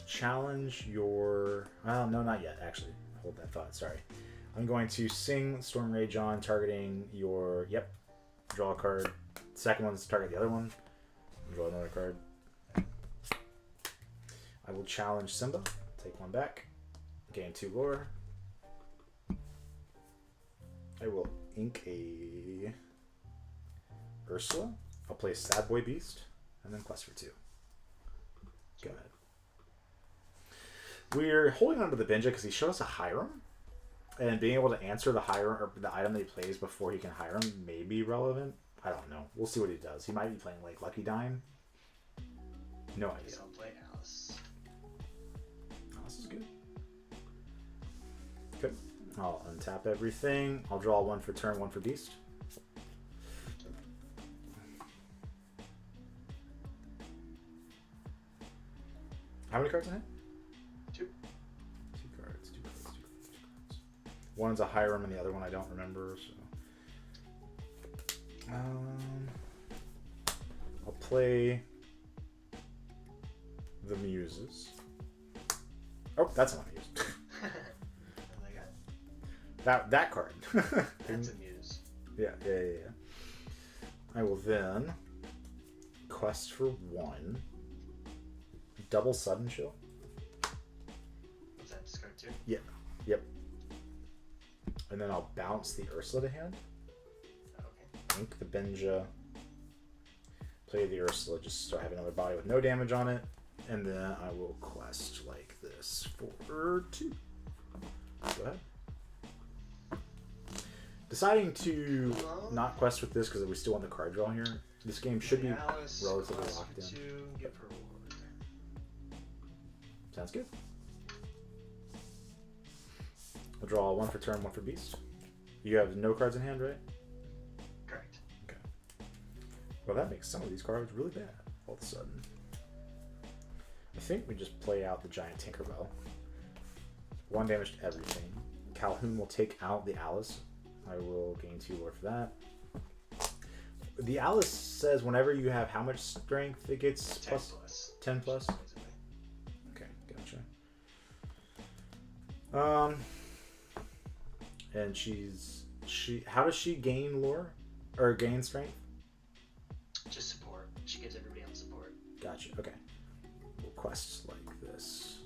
challenge your... no, not yet, actually. Hold that thought, sorry. I'm going to sing Storm Rage on, targeting your... Yep, draw a card. Second one's target the other one. Draw another card. I will challenge Simba. Take one back. Gain 2 lore. I will ink a Ursula. I'll play Sad Boy Beast. And then quest for 2. Go ahead. We're holding on to the Benja because he showed us a Hiram. And being able to answer the Hiram or the item that he plays before he can Hiram may be relevant. I don't know. We'll see what he does. He might be playing like Lucky Dime. No idea. I'll play Alice. Alice is good. Good. I'll untap everything. I'll draw 1 for turn, 1 for beast. How many cards in it? 2. 2 cards, 2 cards, 2 cards, 2 cards. One's a Hiram and the other one I don't remember, so. I'll play the Muses. Oh, that's not a Muse. that card. That's a Muse. Yeah. I will then quest for 1. Double Sudden Chill. What's that, discard 2? Yeah. Yep. And then I'll bounce the Ursula to hand. Okay. Ink the Benja. Play the Ursula just so I have another body with no damage on it. And then I will quest like this for 2. Go ahead. Deciding to not quest with this because we still want the card draw here. This game should be Alice, relatively quest locked in. for 2, give her reward. Sounds good. I'll draw 1 for turn, 1 for beast. You have no cards in hand, right? Correct. Okay. Well, that makes some of these cards really bad all of a sudden. I think we just play out the giant Tinkerbell. 1 damage to everything. Calhoun will take out the Alice. I will gain 2 lore for that. The Alice says whenever you have how much strength it gets? 10 plus. 10 plus? Okay, gotcha. And how does she gain lore? Or gain strength? Just support. She gives everybody else support. Gotcha, okay. Quests like this.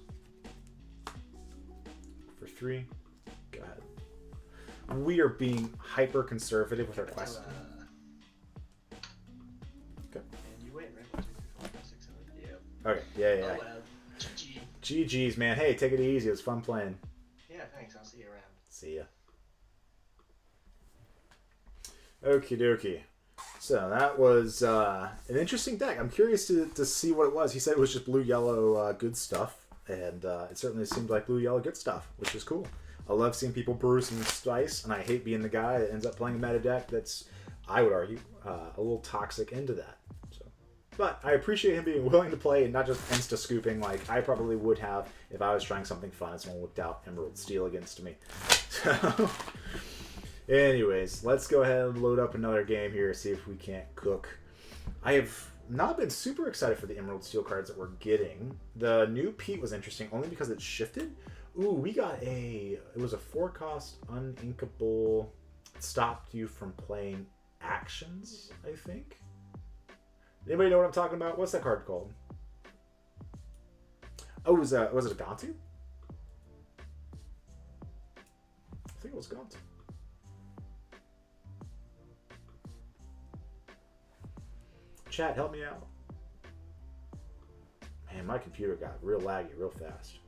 For 3, go ahead. We are being hyper conservative with our quests. Okay. And you win, right? 1, 2, 3, 4, 5, 6, 7. Yeah. Okay, yeah. Oh well. GG. GG's, man. Hey, take it easy. It was fun playing. Yeah, thanks. I'll see you around. See ya. Okie dokie. So that was an interesting deck. I'm curious to see what it was. He said it was just blue-yellow good stuff, and it certainly seemed like blue-yellow good stuff, which is cool. I love seeing people brew some spice, and I hate being the guy that ends up playing a meta deck that's, I would argue, a little toxic into that. So, but I appreciate him being willing to play and not just insta-scooping like I probably would have if I was trying something fun and someone whipped out Emerald Steel against me. So... Anyways, let's go ahead and load up another game here, see if we can't cook. I have not been super excited for the Emerald Steel cards that we're getting. The new Pete was interesting only because it shifted. Ooh, we got it was a 4-cost uninkable. It stopped you from playing actions, I think. Anybody know what I'm talking about? What's that card called? Oh, was it a Gantu? I think it was Gantu. Chat, help me out. Man, my computer got real laggy real fast.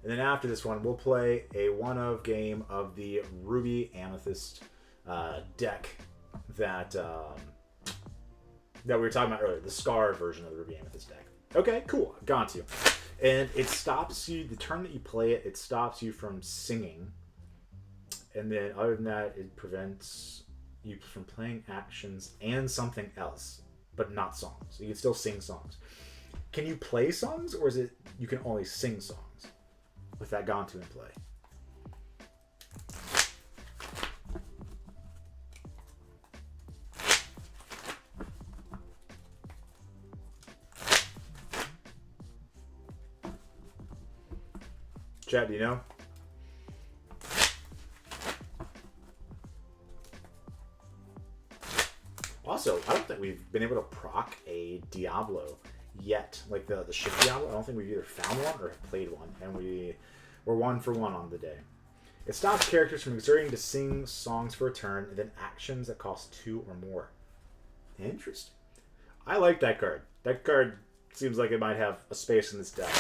And then after this one, we'll play a one-of game of the Ruby Amethyst deck that we were talking about earlier, the Scar version of the Ruby Amethyst deck. Okay, cool. I've gone to. And it stops you, the turn that you play it, it stops you from singing. And then other than that, it prevents you from playing actions and something else, but not songs. You can still sing songs. Can you play songs, or is it you can only sing songs with that Gantu in play? Chat, do you know? Also, I don't think we've been able to proc a Diablo yet. Like the ship Diablo, I don't think we've either found one or have played one. And we're 1 for 1 on the day. It stops characters from exerting to sing songs for a turn, and then actions that cost 2 or more. Interesting. I like that card. That card seems like it might have a space in this deck.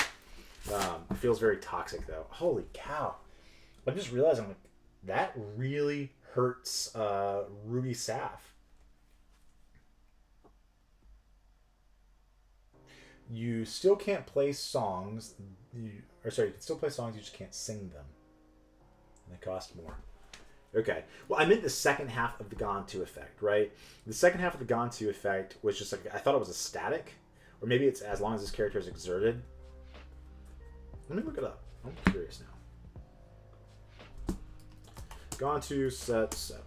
It feels very toxic, though. Holy cow. I'm just realizing, like, that really hurts Ruby Saf. You still can't play songs. You can still play songs, you just can't sing them. And they cost more. Okay. Well, I meant the second half of the Gantu effect, right? The second half of the Gantu effect was just like, I thought it was a static. Or maybe it's as long as this character is exerted. Let me look it up. I'm curious now. Gantu set 7.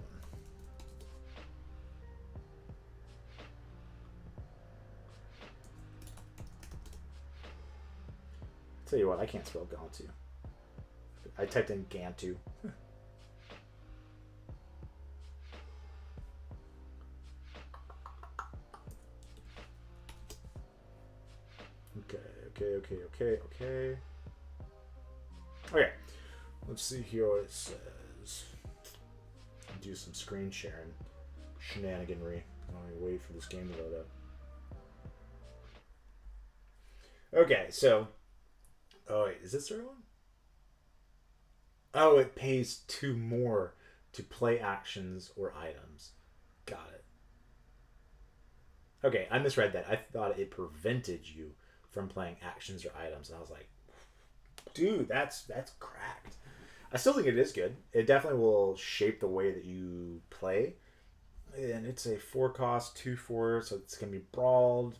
Tell you what, I can't spell Gantu. I typed in Gantu. Okay. Okay, let's see here what it says. Do some screen sharing shenaniganry while we wait for this game to load up. Okay, so... Oh, wait, is this the right one? Oh, it pays 2 more to play actions or items. Got it. Okay, I misread that. I thought it prevented you from playing actions or items. And I was like, dude, that's cracked. I still think it is good. It definitely will shape the way that you play. And it's a 4-cost, 2/4, so it's gonna be brawled.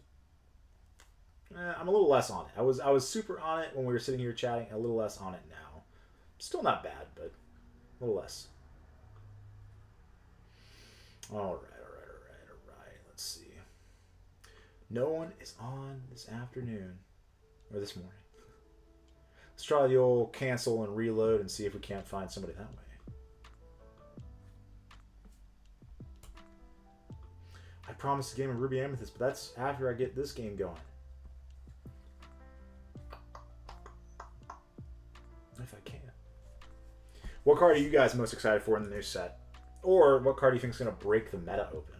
I'm a little less on it. I was super on it when we were sitting here chatting. A little less on it now. Still not bad, but a little less. All right. Let's see. No one is on this afternoon or this morning. Let's try the old cancel and reload and see if we can't find somebody that way. I promised a game of Ruby Amethyst, but that's after I get this game going. If I can. What card are you guys most excited for in the new set? Or what card do you think is going to break the meta open?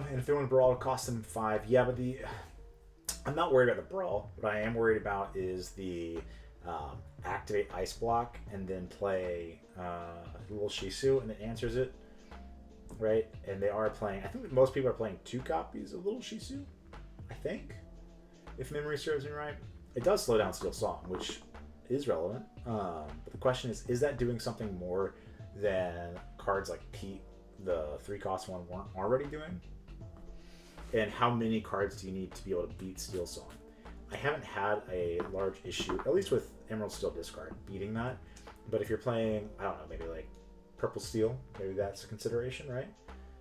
And if they want to brawl, it'll cost them 5. Yeah, but I'm not worried about the brawl. What I am worried about is the activate ice block and then play little Shisu and it answers it, right? And they are playing. I think most people are playing 2 copies of little Shisu. I think, if memory serves me right, it does slow down Steel Song, which is relevant. But the question is that doing something more than cards like Pete, the 3-cost one, weren't already doing? And how many cards do you need to be able to beat Steel Song? I haven't had a large issue, at least with Emerald Steel discard, beating that. But if you're playing, I don't know, maybe like Purple Steel, maybe that's a consideration, right?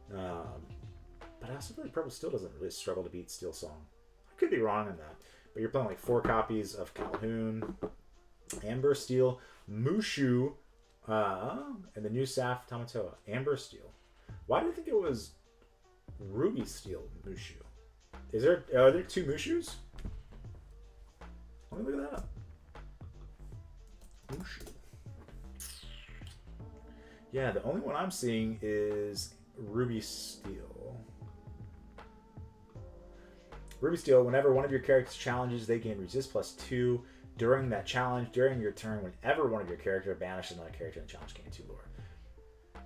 But I also feel like Purple Steel doesn't really struggle to beat Steel Song. I could be wrong on that. But you're playing like 4 copies of Calhoun, Amber Steel, Mushu, and the new Saf Tamatoa. Amber Steel. Why do you think it was Ruby Steel Mushu? Are there 2 Mushus? Let me look that up. Mushu. Yeah, the only one I'm seeing is Ruby Steel. Ruby Steel, whenever one of your characters challenges, they gain resist +2 during that challenge. During your turn, whenever one of your characters banishes another character in the challenge, gain 2 lore.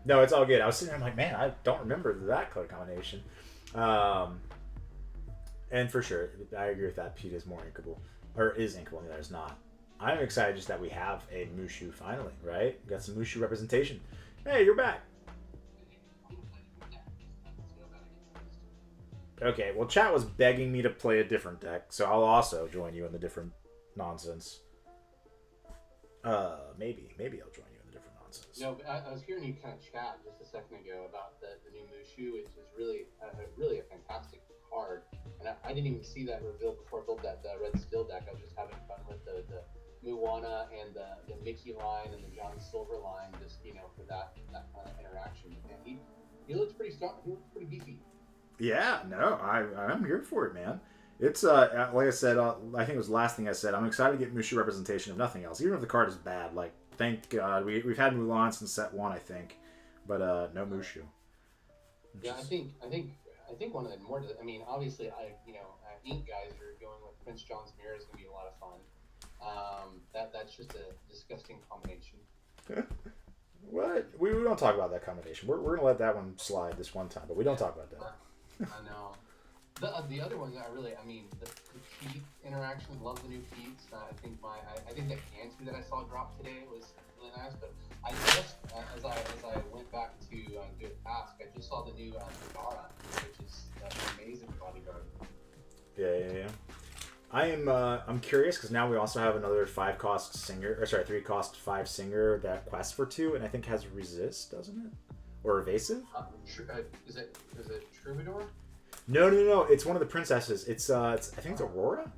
No, it's all good. I was sitting there, I'm like, man, I don't remember that color combination. And for sure, I agree with that. Pete is more inkable. Or is inkable, and the other's not. I'm excited just that we have a Mushu finally, right? We got some Mushu representation. Hey, you're back. Okay, well, chat was begging me to play a different deck, so I'll also join you in the different nonsense. Maybe I'll join you in the different nonsense. No, but I was hearing you kind of chat just a second ago about the new Mushu, which is really a fantastic card. And I didn't even see that revealed before I built that Red Steel deck. I was just having fun with the Moana and the Mickey line and the John Silver line, just for that kind of interaction. And he looks pretty strong. He looks pretty beefy. Yeah, no, I'm here for it, man. It's like I said, I think it was the last thing I said. I'm excited to get Mushu representation, if nothing else. Even if the card is bad, like thank God we've had Mulan since set 1, I think, but no Mushu. Yeah, I think one of the more. I mean, obviously, Ink guys are going with Prince John's Mirror is going to be a lot of fun. That's just a disgusting combination. What? We don't talk about that combination. We're going to let that one slide this one time, but we don't talk about that. I know. The other one that the Pete interaction, love the new Pete's. I think that Cantu that I saw drop today was really nice, but I just, as I went back to do a task, I just saw the new Megara, which is an amazing bodyguard. Yeah. I'm curious because now we also have another 5-cost singer, or sorry, 3-cost 5 singer that quests for 2, and I think has resist, doesn't it? Or evasive? Is it Troubadour? No. It's one of the princesses. I think it's Aurora.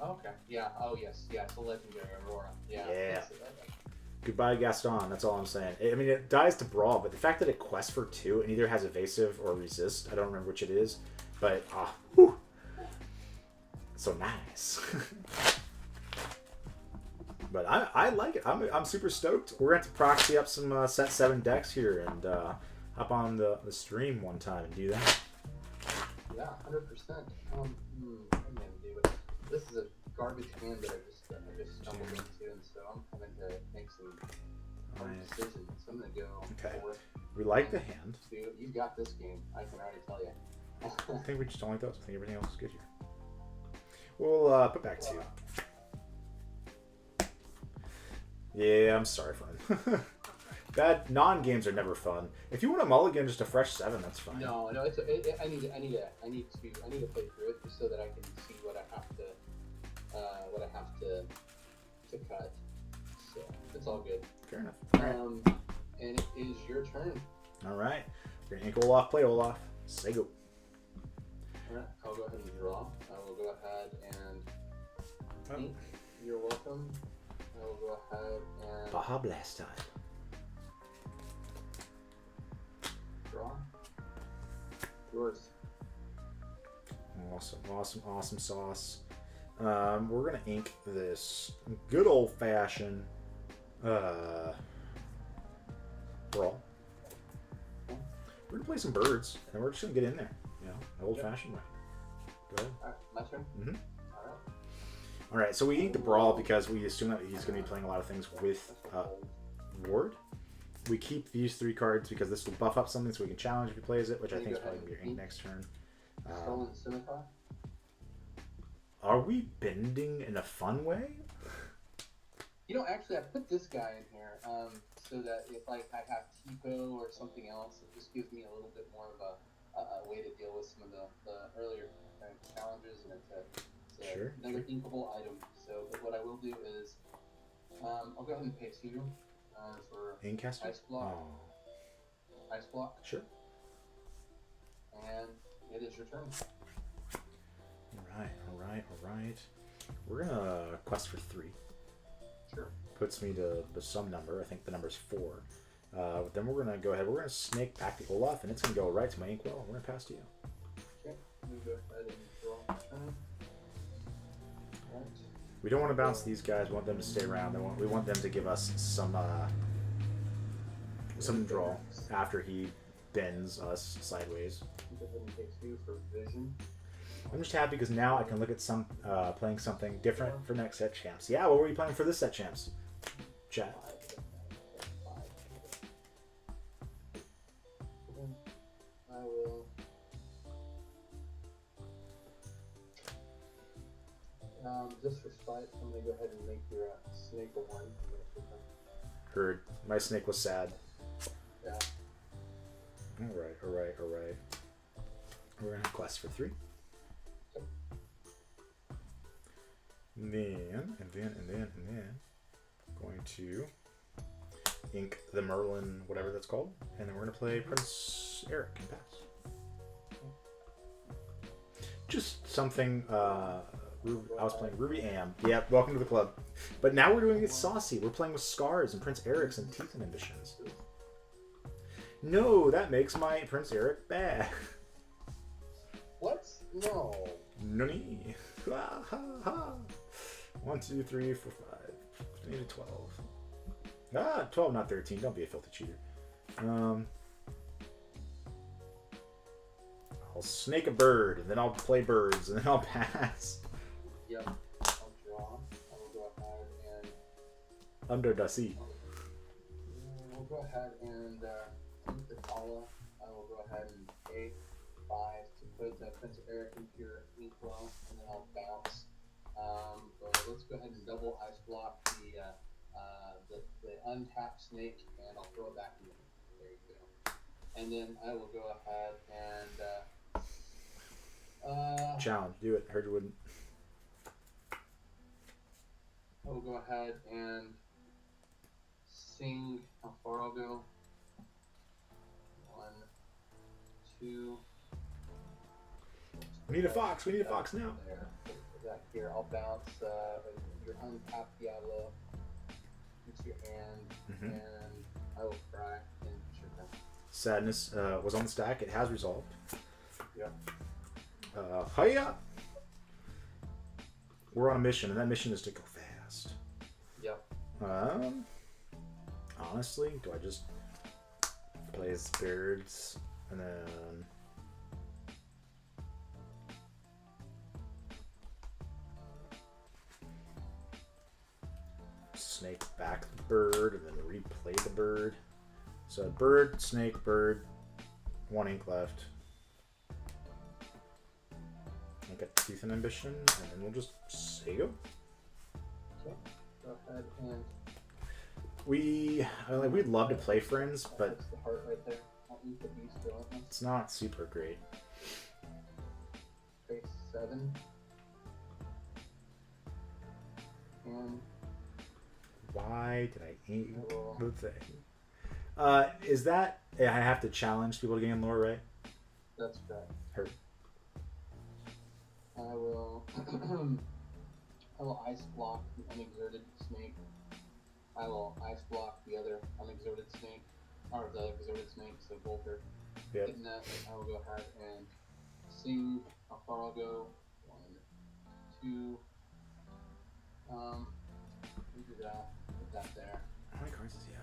Oh, okay. Yeah. Oh yes. Yeah. It's a legendary Aurora. Yeah. Yeah. Goodbye, Gaston. That's all I'm saying. I mean, it dies to brawl, but the fact that it quests for 2 and either has evasive or resist, I don't remember which it is, but so nice. But I like it. I'm super stoked. We're going to have to proxy up some set 7 decks here and hop on the stream one time and do that. Yeah, 100%. What am I gonna do with it? This is a garbage hand that I just stumbled into, and so I'm having to make some hard decisions. So I'm gonna go forward. We like the hand. Dude, you got this game. I can already tell you. I think we just don't like those. I think everything else is good here. We'll put back 2. Yeah, I'm sorry, fun. Bad non-games are never fun. If you want a mulligan, just a fresh 7, that's fine. No, I need to play through it just so that I can see what I have to cut. So it's all good. Fair enough. All right. And it is your turn. All right. We're gonna ink Olaf, play Olaf. Say go. All right. I'll go ahead and draw. I will go ahead and ink. You're welcome. I will go ahead and Baja Blast time. draw. Yours. Awesome sauce. We're gonna ink this good old fashioned brawl. We're gonna play some birds, and we're just gonna get in there. You know, old fashioned way. Go ahead. All right, my turn. Mm-hmm. All right. All right. So we ink the brawl because we assume that he's gonna be playing a lot of things with Ward. We keep these 3 cards because this will buff up something so we can challenge if he plays it, which I think is probably gonna be your ink next turn. Stolen Scimitar. Are we bending in a fun way? You know, actually, I put this guy in here so that if I have Tipo or something else, it just gives me a little bit more of a way to deal with some of the earlier challenges, and it's Sure. another inkable item. So what I will do is I'll go ahead and pay 2 for Inkcaster? Ice Block. Oh. Ice Block, Sure. and it is your turn. All right. We're gonna quest for 3. Sure. Puts me to some number. I think the number's 4. Then we're gonna go ahead. We're gonna snake back the Olaf, and it's gonna go right to my inkwell. And we're gonna pass to you. Okay. I'm gonna go ahead and draw my turn. Right. We don't want to bounce these guys. We want them to stay around. We want them to give us some draw after he bends us sideways. Go ahead and take 2 for vision. I'm just happy because now I can look at playing something different for next set champs. Yeah, what were you playing for this set champs? Chat. I will. Just for spite, I'm gonna go ahead and make your snake a 1. Heard. My snake was sad. Yeah. All right. We're gonna quest for 3. And then going to ink the Merlin, whatever that's called, and then we're gonna play Prince Eric and pass. Just something. I was playing Ruby Am. Yep, welcome to the club. But now we're doing it saucy. We're playing with Scars and Prince Eric's and Teeth inhibitions. No, that makes my Prince Eric bad. What? No. Nani? Ha ha ha. 1, 2, 3, 4, 5. I need a 12. 12, not 13. Don't be a filthy cheater. I'll snake a bird, and then I'll play birds, and then I'll pass. Yep. I'll draw. I will go ahead and Under the sea. we'll go ahead and ink the Kala. I will go ahead and pay 5 to put Prince Eric into your inkwell, and then I'll bounce. But let's go ahead and double ice block the untapped snake, and I'll throw it back in. There you go. And then I will go ahead and Challenge. Do it. Heard you wouldn't. I will go ahead and sing. How far I'll go? 1, 2. We need a fox. We need a fox now. There. Back here, I'll bounce your untapped Diablo into your hand, and I will cry and your turn. Sadness was on the stack. It has resolved. Yep. Hiya! We're on a mission, and that mission is to go fast. Yep. Honestly, do I just play as birds and then snake back the bird and then replay the bird? So bird, snake, bird. 1 ink left. I'll get Teeth and Ambition, and then we'll just say go. Okay. Go ahead and. We'd love to play Friends, but That's the heart right there. I'll eat the beast relentless. it's not super great. Face 7. And Why did I ink I will. the thing? Is that I have to challenge people to gain lore, right? That's correct. Hurt. I will. I will ice block the unexerted snake. I will ice block the other unexerted snake, or the exerted snake, so Volker. Yep. Hitting that, I will go ahead and sing. How far I'll go? 1, 2. We do that. Put that there. How many cards does he have?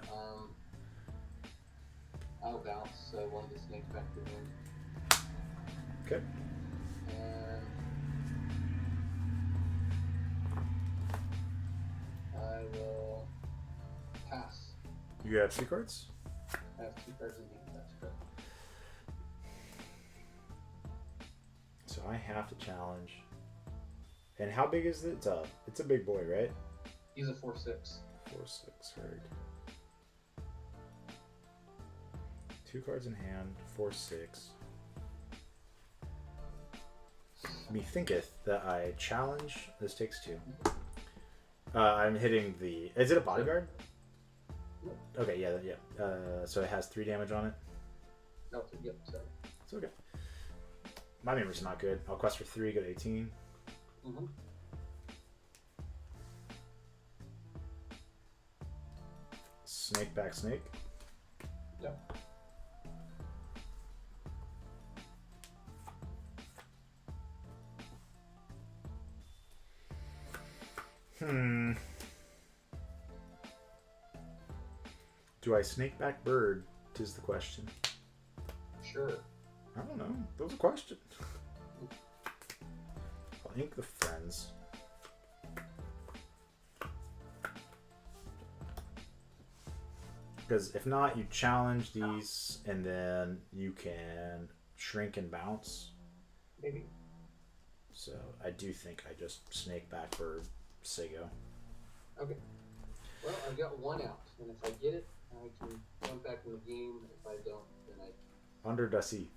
I'll bounce one of the snakes back to him. Okay. And I will pass. You have 3 cards? I have 2 cards in hand, that's correct. So I have to challenge. And how big is it? It's a big boy, right? He's a 4/6. 4/6, heard. 2 cards in hand, 4/6. Me thinketh that I challenge. This takes 2. I'm hitting the. Is it a bodyguard? Okay, yeah. So it has 3 damage on it. No, yep, sorry. It's okay. My memory's not good. I'll quest for 3, go to 18. Mm-hmm. Snake back snake. Yep. Do I snake back bird? Tis the question. Sure. I don't know. That was a question. I'll ink the friends. Because if not, you challenge these and then you can shrink and bounce. Maybe. So I do think I just snake back bird, Sego. Okay. Well, I've got 1 out, and if I get it, I can jump back in the game. If I don't, then I. Under Dusty.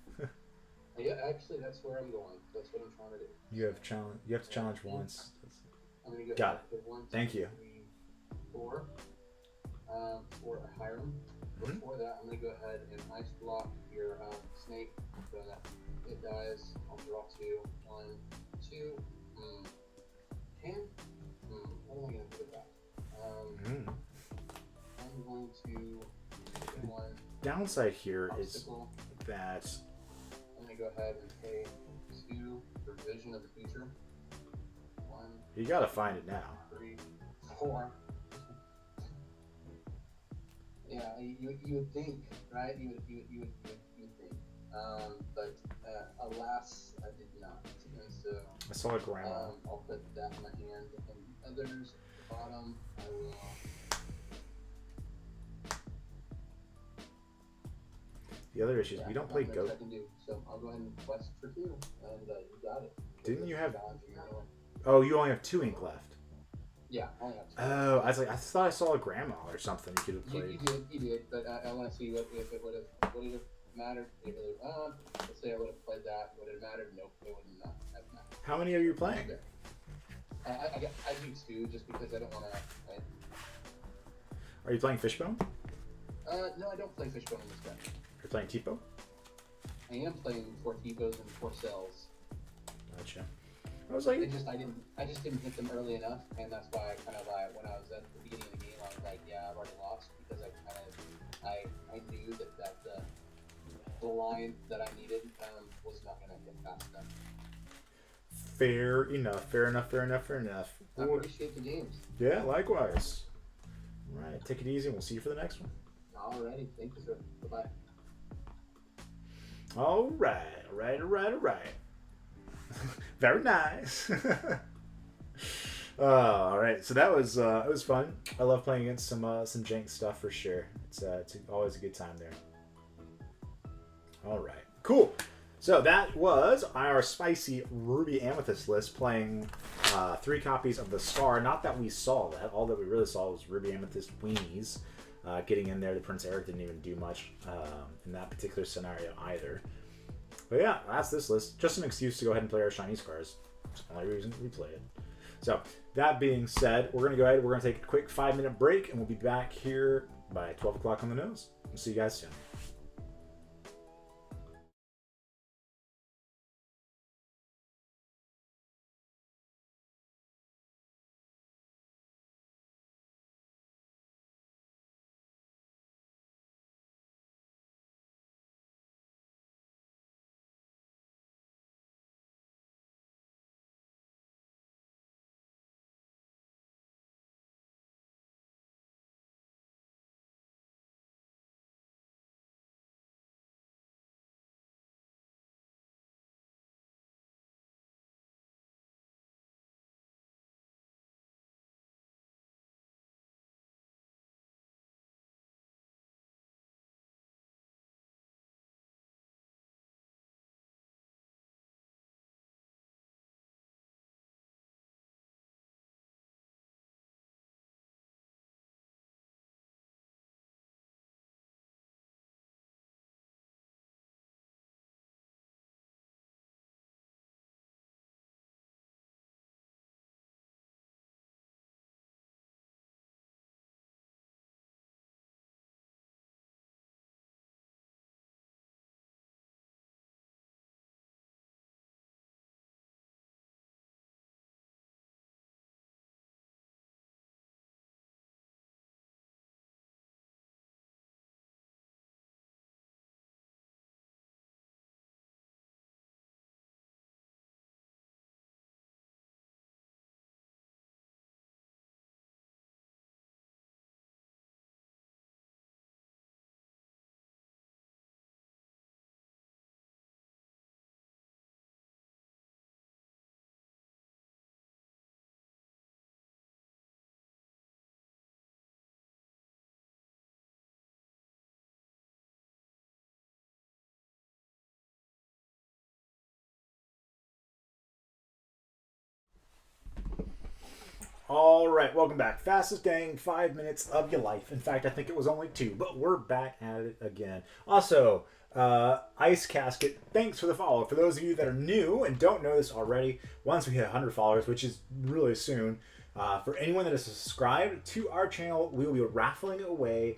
Yeah, actually, that's where I'm going. That's what I'm trying to do. You have challenge. You have to challenge once. I'm gonna go. Got it. For 1, 2, Thank you. 3, 4. For a Hiram. Mhm. Before that, I'm gonna go ahead and ice block your snake so that it dies. I'll draw 2. 1, 2. 10. What am I gonna do with that? I'm going to do 1 Downside here is obstacle. that I'm gonna go ahead and pay 2 for Vision of the Future. 1, you gotta find it now. 3, 4. Yeah, you would think, right? You would think. But alas, I did not. And so I saw a grandma. I'll put that in my hand. And the others at the bottom, I will. The other issue is we don't play that's goat. what I can do. So I'll go ahead and quest for 2, and you got it. Didn't you have? Challenging anyway. Oh, you only have 2 ink left. Yeah, I only have 2. Oh, I was like, I thought I saw a grandma or something. You could have You played. did, but I want to see what if it would have mattered. It really, let's say I would have played that. Would it have mattered? Nope, it would not have mattered. How many are you playing? Okay. I do 2 just because I don't want to. Are you playing Fishbone? No, I don't play Fishbone in this deck. You're playing Tipo? I am playing 4 Tipos and 4 Cells. Gotcha. I was like, I just didn't hit them early enough, and that's why I kind of when I was at the beginning of the game, I was like, yeah, I've already lost because I knew that the line that I needed was not going to get past them. fair enough. I appreciate the games. Yeah, likewise. All right, take it easy, and we'll see you for the next one. Alrighty, thank you, sir. Bye-bye. All right. Very nice. All right, so that was it was fun. I love playing against some jank stuff for sure. It's always a good time there. All right, cool. So that was our spicy Ruby Amethyst list, playing 3 copies of the Scar. Not that we saw that. All that we really saw was Ruby Amethyst weenies getting in there. The Prince Eric didn't even do much in that particular scenario either. But yeah, that's this list. Just an excuse to go ahead and play our shiny Scars. That's the only reason we play it. So that being said, we're going to go ahead. We're going to take a quick 5-minute break, and we'll be back here by 12 o'clock on the nose. We'll see you guys soon. All right, welcome back. Fastest dang 5 minutes of your life. In fact, I think it was only 2, but we're back at it again. Also, Ice Casket, thanks for the follow. For those of you that are new and don't know this already, once we hit 100 followers, which is really soon, for anyone that is subscribed to our channel, we will be raffling away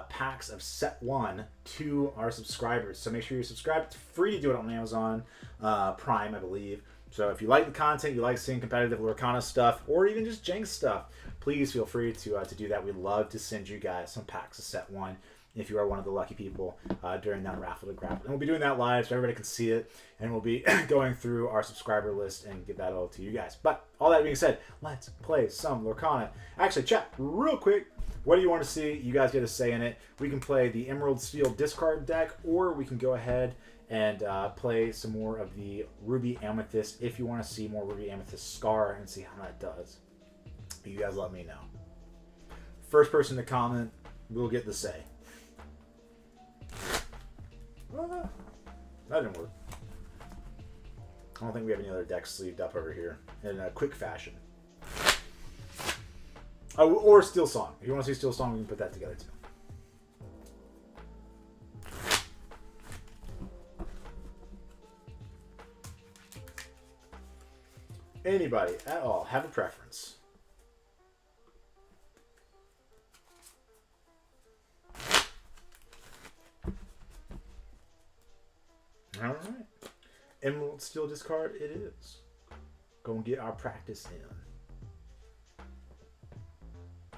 packs of set 1 to our subscribers. So make sure you're subscribed. It's free to do it on Amazon Prime, I believe. So if you like the content, you like seeing competitive Lorcana stuff, or even just jank stuff, please feel free to do that. We'd love to send you guys some packs of set 1 if you are one of the lucky people during that raffle to grab. And we'll be doing that live so everybody can see it, and we'll be going through our subscriber list and get that all to you guys. But all that being said, let's play some Lorcana. Actually, chat real quick. What do you want to see? You guys get a say in it. We can play the Emerald Steel discard deck, or we can go ahead and play some more of the Ruby Amethyst if you want to see more Ruby Amethyst Scar and see how that does. You guys let me know. First person to comment will get the say. That didn't work. I don't think we have any other decks sleeved up over here in a quick fashion. Oh, or Steel Song. If you want to see Steel Song, we can put that together too. Anybody at all have a preference? All right. Emerald Steel discard it is. Go and get our practice in.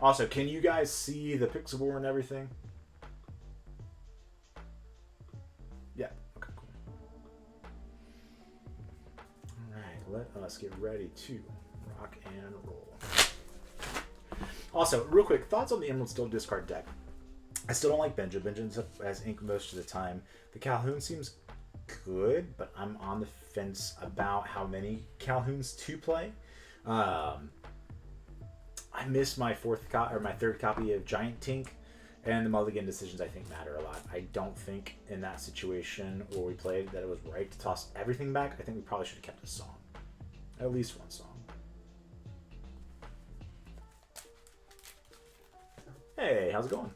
Also, can you guys see the Pixelboard and everything? Yeah. Okay, cool. Let us get ready to rock and roll. Also, real quick, thoughts on the Emerald Steel discard deck. I still don't like Benja. Benja has ink most of the time. The Calhoun seems good, but I'm on the fence about how many Calhouns to play. I miss my my third copy of Giant Tink, and the mulligan decisions I think matter a lot. I don't think in that situation where we played that it was right to toss everything back. I think we probably should have kept a song, at least one song. Hey, how's it going?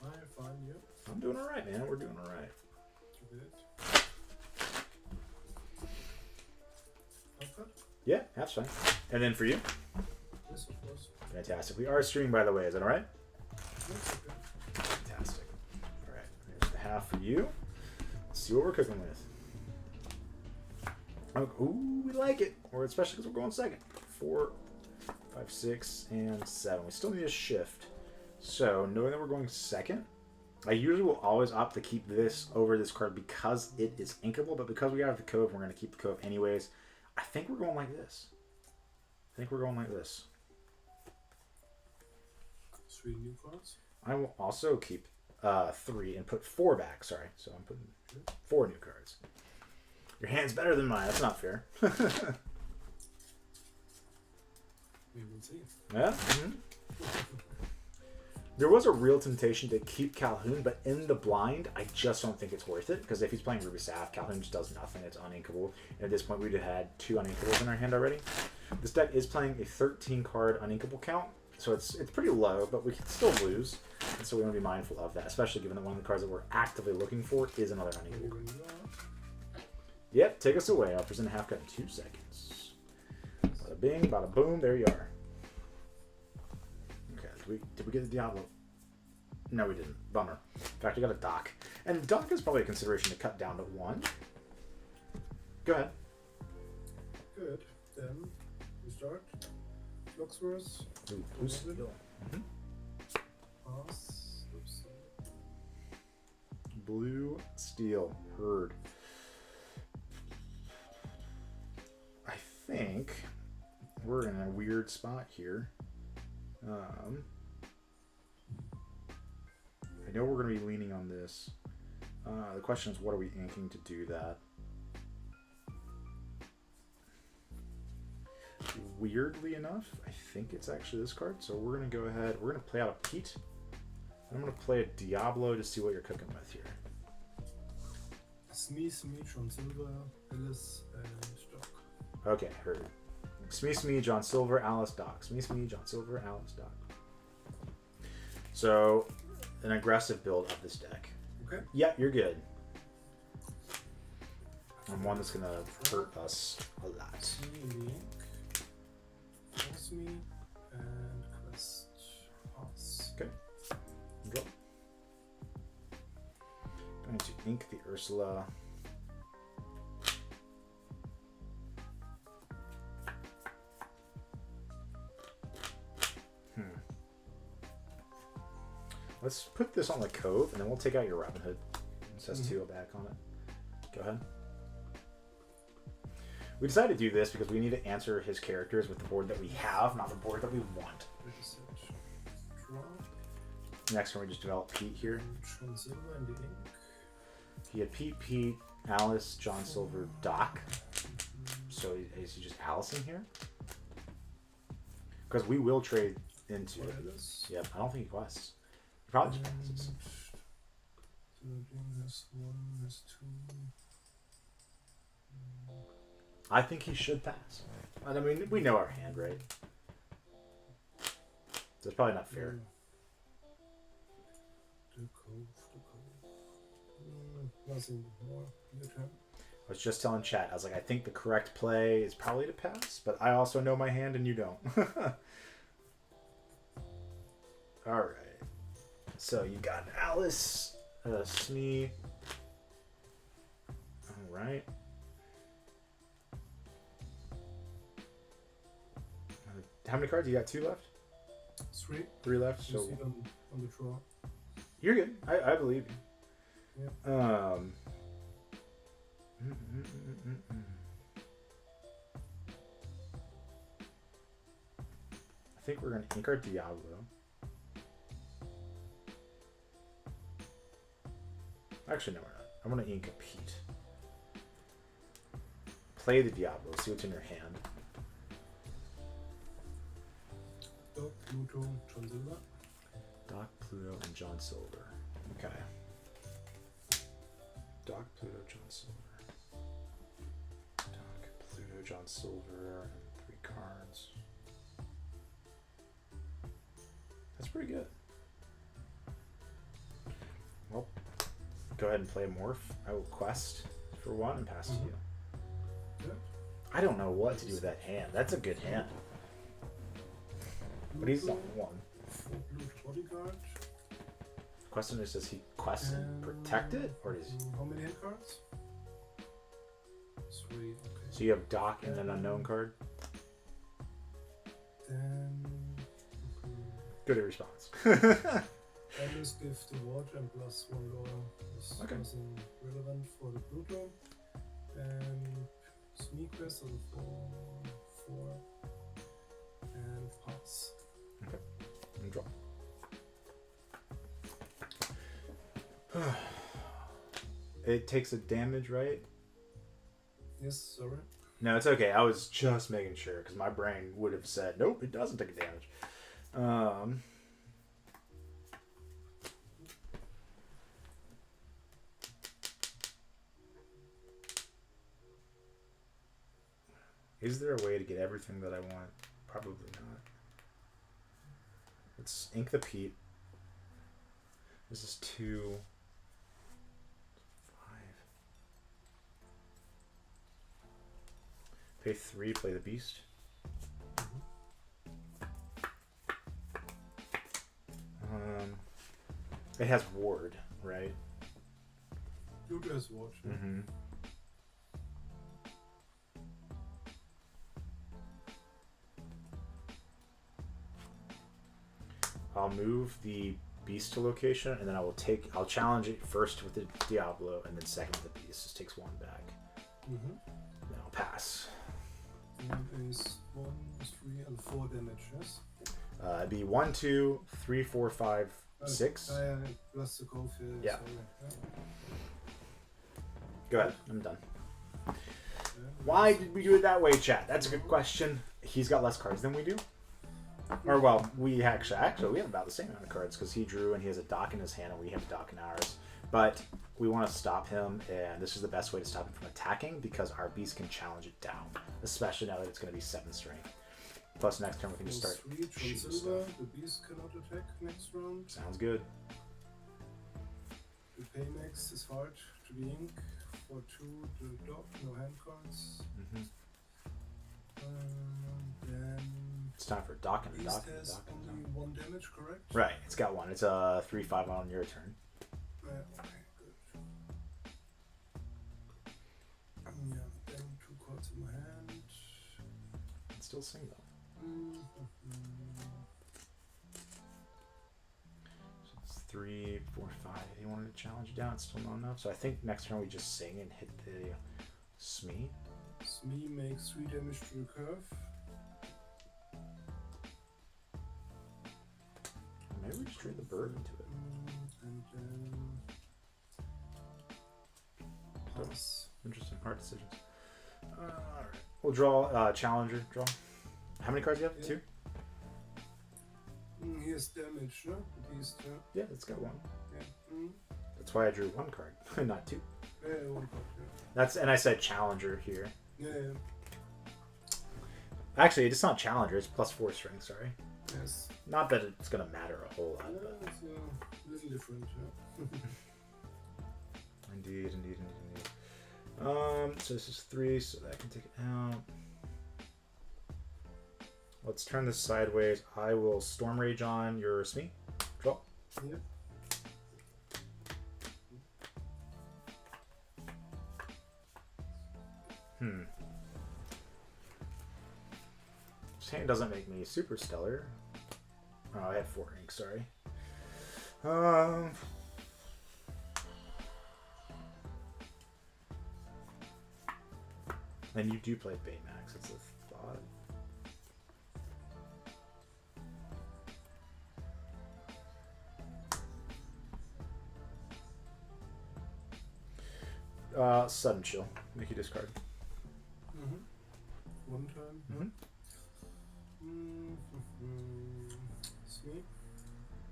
I'm fine, you? I'm doing all right, man. We're doing all right. Good. Alfred? Yeah, that's fine. And then for you? Yes, of course. Fantastic. We are streaming, by the way. Is that all right? That's okay. Fantastic. All right. Here's the half for you. Let's see what we're cooking with. Oh, ooh, we like it. Or especially because we're going second. 4, 5, 6, and 7. We still need a shift. So, knowing that we're going second, I usually will always opt to keep this over this card because it is inkable, but because we have the cove, we're going to keep the cove anyways. I think we're going like this. 3 new cards. I will also keep 3 and put 4 back. Sorry. So I'm putting 4 new cards. Your hand's better than mine. That's not fair. We will see. Yeah? Mm-hmm. There was a real temptation to keep Calhoun, but in the blind, I just don't think it's worth it. Because if he's playing Ruby Saf, Calhoun just does nothing. It's uninkable. And at this point, we'd have had 2 uninkables in our hand already. This deck is playing a 13-card uninkable count. So it's pretty low, but we can still lose. And so we want to be mindful of that, especially given that one of the cards that we're actively looking for is another uninkable card. Yep, take us away. I'll present a half cut in 2 seconds. Bada bing, bada boom, there you are. Okay, did we get the Diablo? No, we didn't. Bummer. In fact, we got a dock. And dock is probably a consideration to cut down to 1. Go ahead. Good. Then we start. Luxworth. Who's Pass. Oops. Blue Steel. Heard. I think we're in a weird spot here. I know we're going to be leaning on this. The question is, what are we inking to do that? Weirdly enough, I think it's actually this card. So we're going to go ahead. We're going to play out a Pete. I'm going to play a Diablo to see what you're cooking with here. Smee, John Silver, Alice, and Stock. Okay, heard. Smee, John Silver, Alice, Doc. Smee, John Silver, Alice, Doc. So, an aggressive build of this deck. Okay. Yeah, you're good. And one that's going to hurt us a lot. Smee, Link. Force me, and Quest. Pass. Okay. Go. Going to ink the Ursula. Let's put this on the Cove, and then we'll take out your Robin Hood. It says 2 back on it. Go ahead. We decided to do this because we need to answer his characters with the board that we have, not the board that we want. Reset. Draw. Next one, we just develop Pete here. John Silver and the ink. He had Pete, Alice, John Silver, Doc. So is he just Alice in here? Because we will trade into it. Alice. Yep, I don't think he quests. He probably just passes. So has 1, has 2. I think he should pass. And I mean, we know our hand, right? So it's probably not fair. The cove. Nothing more. Your turn. I was just telling chat, I was like, I think the correct play is probably to pass, but I also know my hand and you don't. Alright. So you got Alice, Smee. Alright. How many cards? You got 2 left? 3. 3 left. You So see it on the draw. you're good. I believe you. Yeah. I think we're gonna ink our Diablo. Actually, no, we're not. I'm gonna ink a Pete. Play the Diablo. See what's in your hand. Doc, Pluto, John Silver. Doc, Pluto, and John Silver. Okay. Doc, Pluto, John Silver. Doc, Pluto, John Silver, and 3 cards. That's pretty good. Well, go ahead and play a morph. I will quest for 1 and pass to you. Yeah. I don't know what to do with that hand. That's a good hand. But he's on 1. 4 blue bodyguard. Question is, does he quest and protect it, or does he... How many hand cards? 3. Okay. So you have Doc and an unknown card? Then. Good response. Endless gift to watch and plus 1 dollar. This Okay. wasn't relevant for the Pluto. And Sneak Quest on 4. And pass. Okay. And draw. It takes a damage, right? Yes, sorry. No, it's okay. I was just making sure because my brain would have said, nope, it doesn't take a damage. Is there a way to get everything that I want? Probably not. Let's ink the peat. This is 2, 5. Pay 3, play the beast. It has ward, right? Pluto has watch. Yeah. Mm-hmm. I'll move the beast to location, and then I'll challenge it first with the Diablo, and then second with the beast. Just takes 1 back. Mm-hmm. Then I'll pass. One is 1, 3, and 4 damage, yes? It'd be 1, 2, 3, 4, 5, 6. Plus the cold field. Yeah. Go ahead. I'm done. Why did we do it that way, chat? That's a good question. He's got less cards than we do. Or, well, we actually we have about the same amount of cards because he drew and he has a dock in his hand and we have a dock in ours. But we want to stop him, and this is the best way to stop him from attacking because our beast can challenge it down, especially now that it's going to be 7 strength. Plus, next turn we can just start shooting silver. stuff. The beast cannot attack next round. Sounds good. The Paymax is hard to be ink. For 2, the dog, no hand cards. Mm-hmm. Then It's time for dock and a beast dock and a has dock and a only dock. 1 damage, correct? Right, it's got 1. It's a 3/5 on your turn. Okay, good. Yeah, then 2 cards in my hand. It's still single. So it's 3, 4, 5. If you wanted to challenge it down, it's still not enough. So I think next turn we just sing and hit the Smee. Smee makes 3 damage to the curve. Maybe we just trade the bird into it. And then pass. Interesting, hard decisions. Alright. We'll draw Challenger. Draw. How many cards do you have? Yeah. 2? He has damage, no? The beast, Yeah, it's got 1. yeah. That's why I drew 1 card, not 2. Yeah, 1 card, That's and I said Challenger here. yeah. Actually, it's not Challenger. It's +4 strength. Sorry. Yes. Not that it's gonna matter a whole lot. Yeah, But it's a little different, yeah. indeed. So this is 3, so that can take it out. Let's turn this sideways. I will Storm Rage on your Smee. Draw. Yep. This hand doesn't make me super stellar. Oh, I had 4 ink, sorry. And you do play Baymax, it's a thought. Sudden Chill. Make you discard. One time. Mhm. me.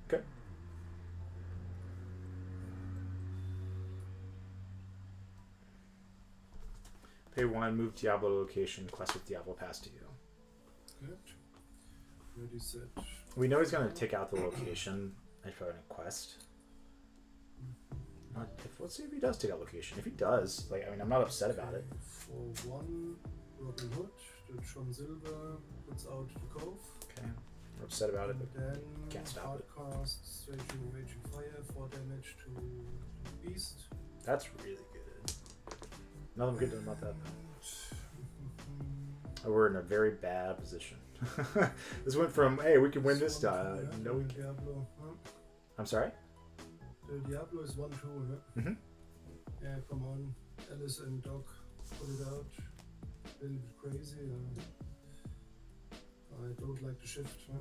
Okay. Pay 1, move Diablo location, quest with Diablo pass to you. Good. Ready, set. We know he's going to take out the location if you're in a quest. Let's see if he does take out location. If he does, like, I mean, I'm not upset about it. For 1, Robin Hood, the John Silver puts out the Cove. Okay. We're upset about it, And but then can't stop it. hardcast Raging Fire, 4 damage to the Beast. that's really good. Nothing good about that, though. We're in a very bad position. This went from, hey, we can win this time. No, we can't. Diablo. I'm sorry? The Diablo is 1-2, huh? Mm-hmm. Yeah, come on. Alice and Doc put it out. A little bit crazy. I don't like the shift. Huh?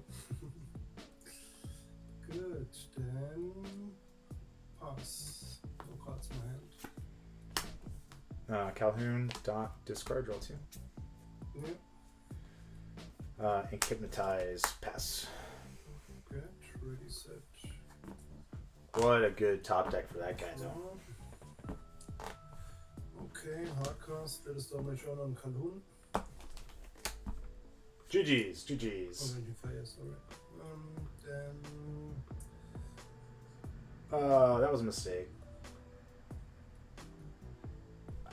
Good. Then pass. No cards in my hand. Calhoun, Doc, discard, draw 2. Yeah. And hypnotize, pass. Good. Ready, set. What a good top deck for that guy, though. Okay, hardcast. Let us damage on Calhoun. GG's, GG's. Raging Fire, sorry. Then That was a mistake.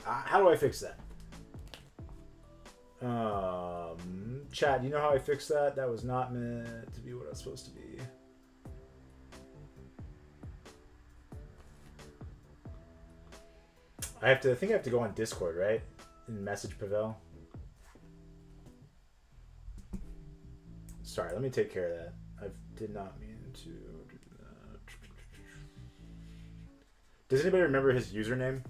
How do I fix that? Chad, you know how I fixed that? That was not meant to be what it was supposed to be. I think I have to go on Discord, right? And message Pavel. Sorry, let me take care of that. I did not mean to do that. Does anybody remember his username?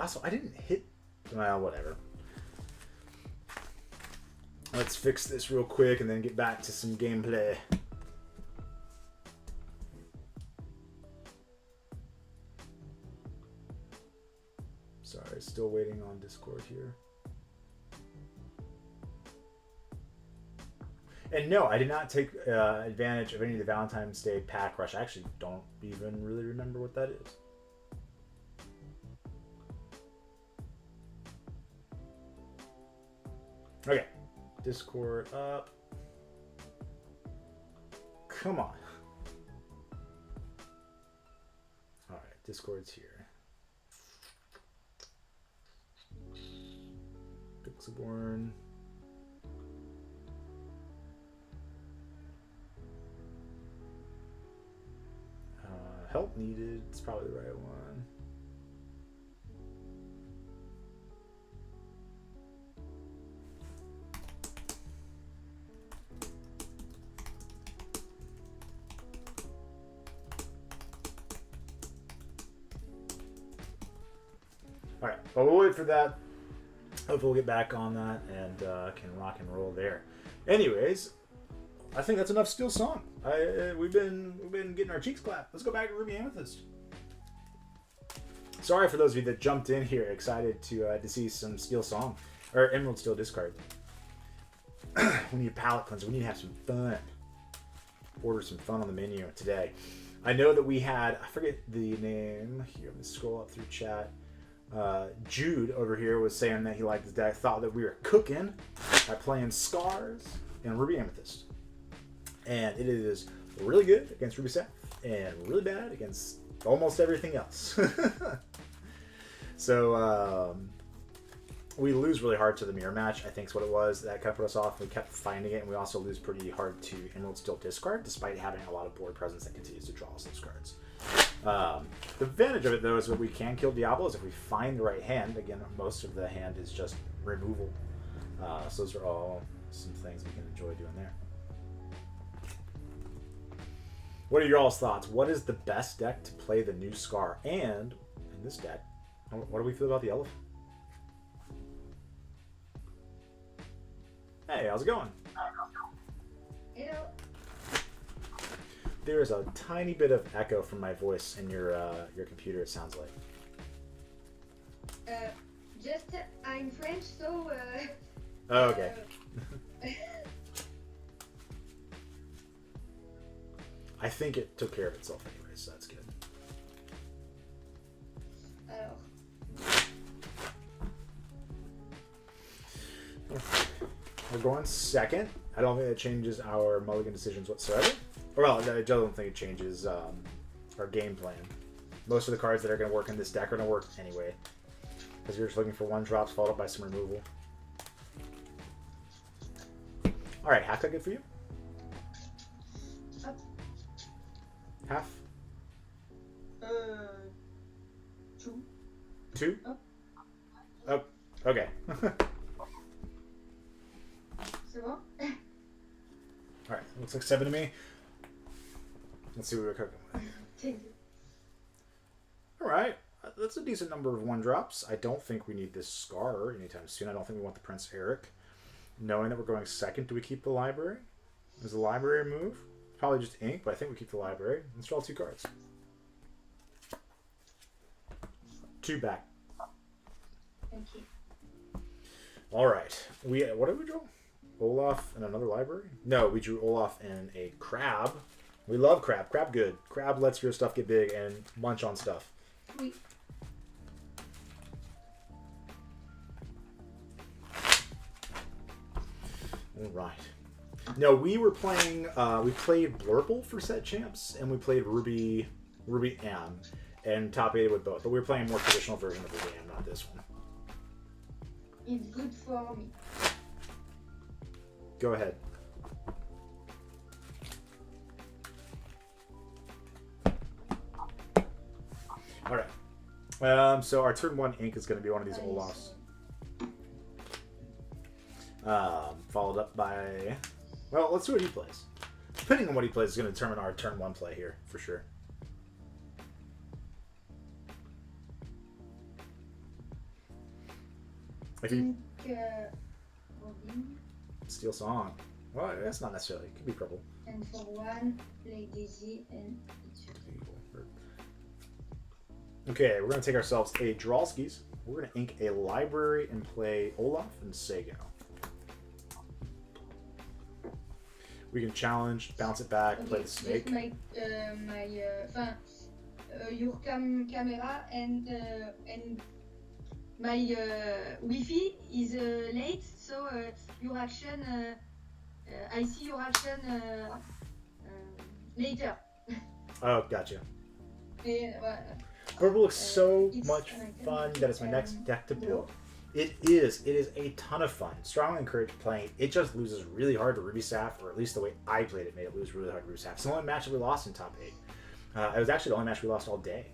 Also, I didn't hit... Well, whatever. Let's fix this real quick and then get back to some gameplay. Sorry, still waiting on Discord here. And no, I did not take advantage of any of the Valentine's Day pack rush. I actually don't even really remember what that is. Okay, Discord up. Come on. All right, Discord's here. Pixelborn. Help needed. It's probably the right one. All right, but we'll wait for that. Hopefully we'll get back on that and can rock and roll there. Anyways, I think that's enough Steel Song. We've been getting our cheeks clapped. Let's go back to Ruby Amethyst. Sorry for those of you that jumped in here, excited to see some Steel Song or Emerald Steel discard. We need a palette cleanser. We need to have some fun. Order some fun on the menu today. I know that we had, I forget the name here. Let me scroll up through chat. Jude over here was saying that he liked the deck, thought that we were cooking by playing Scars and Ruby Amethyst. And it is really good against Ruby Seth and really bad against almost everything else. So we lose really hard to the mirror match, I think is what it was. That kind of put us off. We kept finding it, and we also lose pretty hard to Emerald Steel discard, despite having a lot of board presence that continues to draw us those cards. The advantage of it, though, is that we can kill Diablos if we find the right hand. Again, most of the hand is just removal. So those are all some things we can enjoy doing there. What are your all's thoughts? What is the best deck to play the new Scar? And in this deck, what do we feel about the Elephant? Hey, how's it going? Yeah. There is a tiny bit of echo from my voice in your computer, it sounds like. Just I'm French, so. Oh, okay. I think it took care of itself anyway, so that's good. Alors, We're going second. I don't think that changes our mulligan decisions whatsoever. Well, I don't think it changes our game plan. Most of the cards that are going to work in this deck are going to work anyway. Because you're just looking for 1-drops followed by some removal. Alright, half that good for you? Up. Half? 2. 2? Up. Oh, okay. C'est bon? Alright, looks like 7 to me. Let's see what we're cooking with. Thank you. Alright, that's a decent number of 1-drops. I don't think we need this Scar anytime soon. I don't think we want the Prince Eric. Knowing that we're going second, do we keep the library? Is the library a move? Probably just ink, but I think we keep the library. Let's draw 2 cards. 2 back. Okay. Alright. What did we draw? Olaf and another library? No, we drew Olaf and a crab. We love crab. Crab good. Crab lets your stuff get big and munch on stuff. Oui. Alright. No, we were playing, we played Blurple for set champs, and we played Ruby M, and top 8 with both. But we were playing a more traditional version of Ruby M, not this one. It's good for me. Go ahead. Alright. So our turn 1 ink is going to be one of these Olafs. Followed up by... Well, let's see what he plays. Depending on what he plays is going to determine our turn 1 play here, for sure. If you... Robin. Steel Song. Well, that's not necessarily. It could be purple. And for 1, play Daisy and it's Okay, we're going to take ourselves a Drawskis. We're going to ink a library and play Olaf and Sago. We can challenge, bounce it back, play the snake. My your camera and my Wi-Fi is late, so your action. I see your action later. Oh, gotcha. Et, voilà. Purple looks so It's much like fun that it's my next deck to build. It is a ton of fun. Strongly encourage playing. It just loses really hard to Ruby Saf, or at least the way I played it made it lose really hard to Ruby Saf. It's the only match that we lost in top 8. It was actually the only match we lost all day.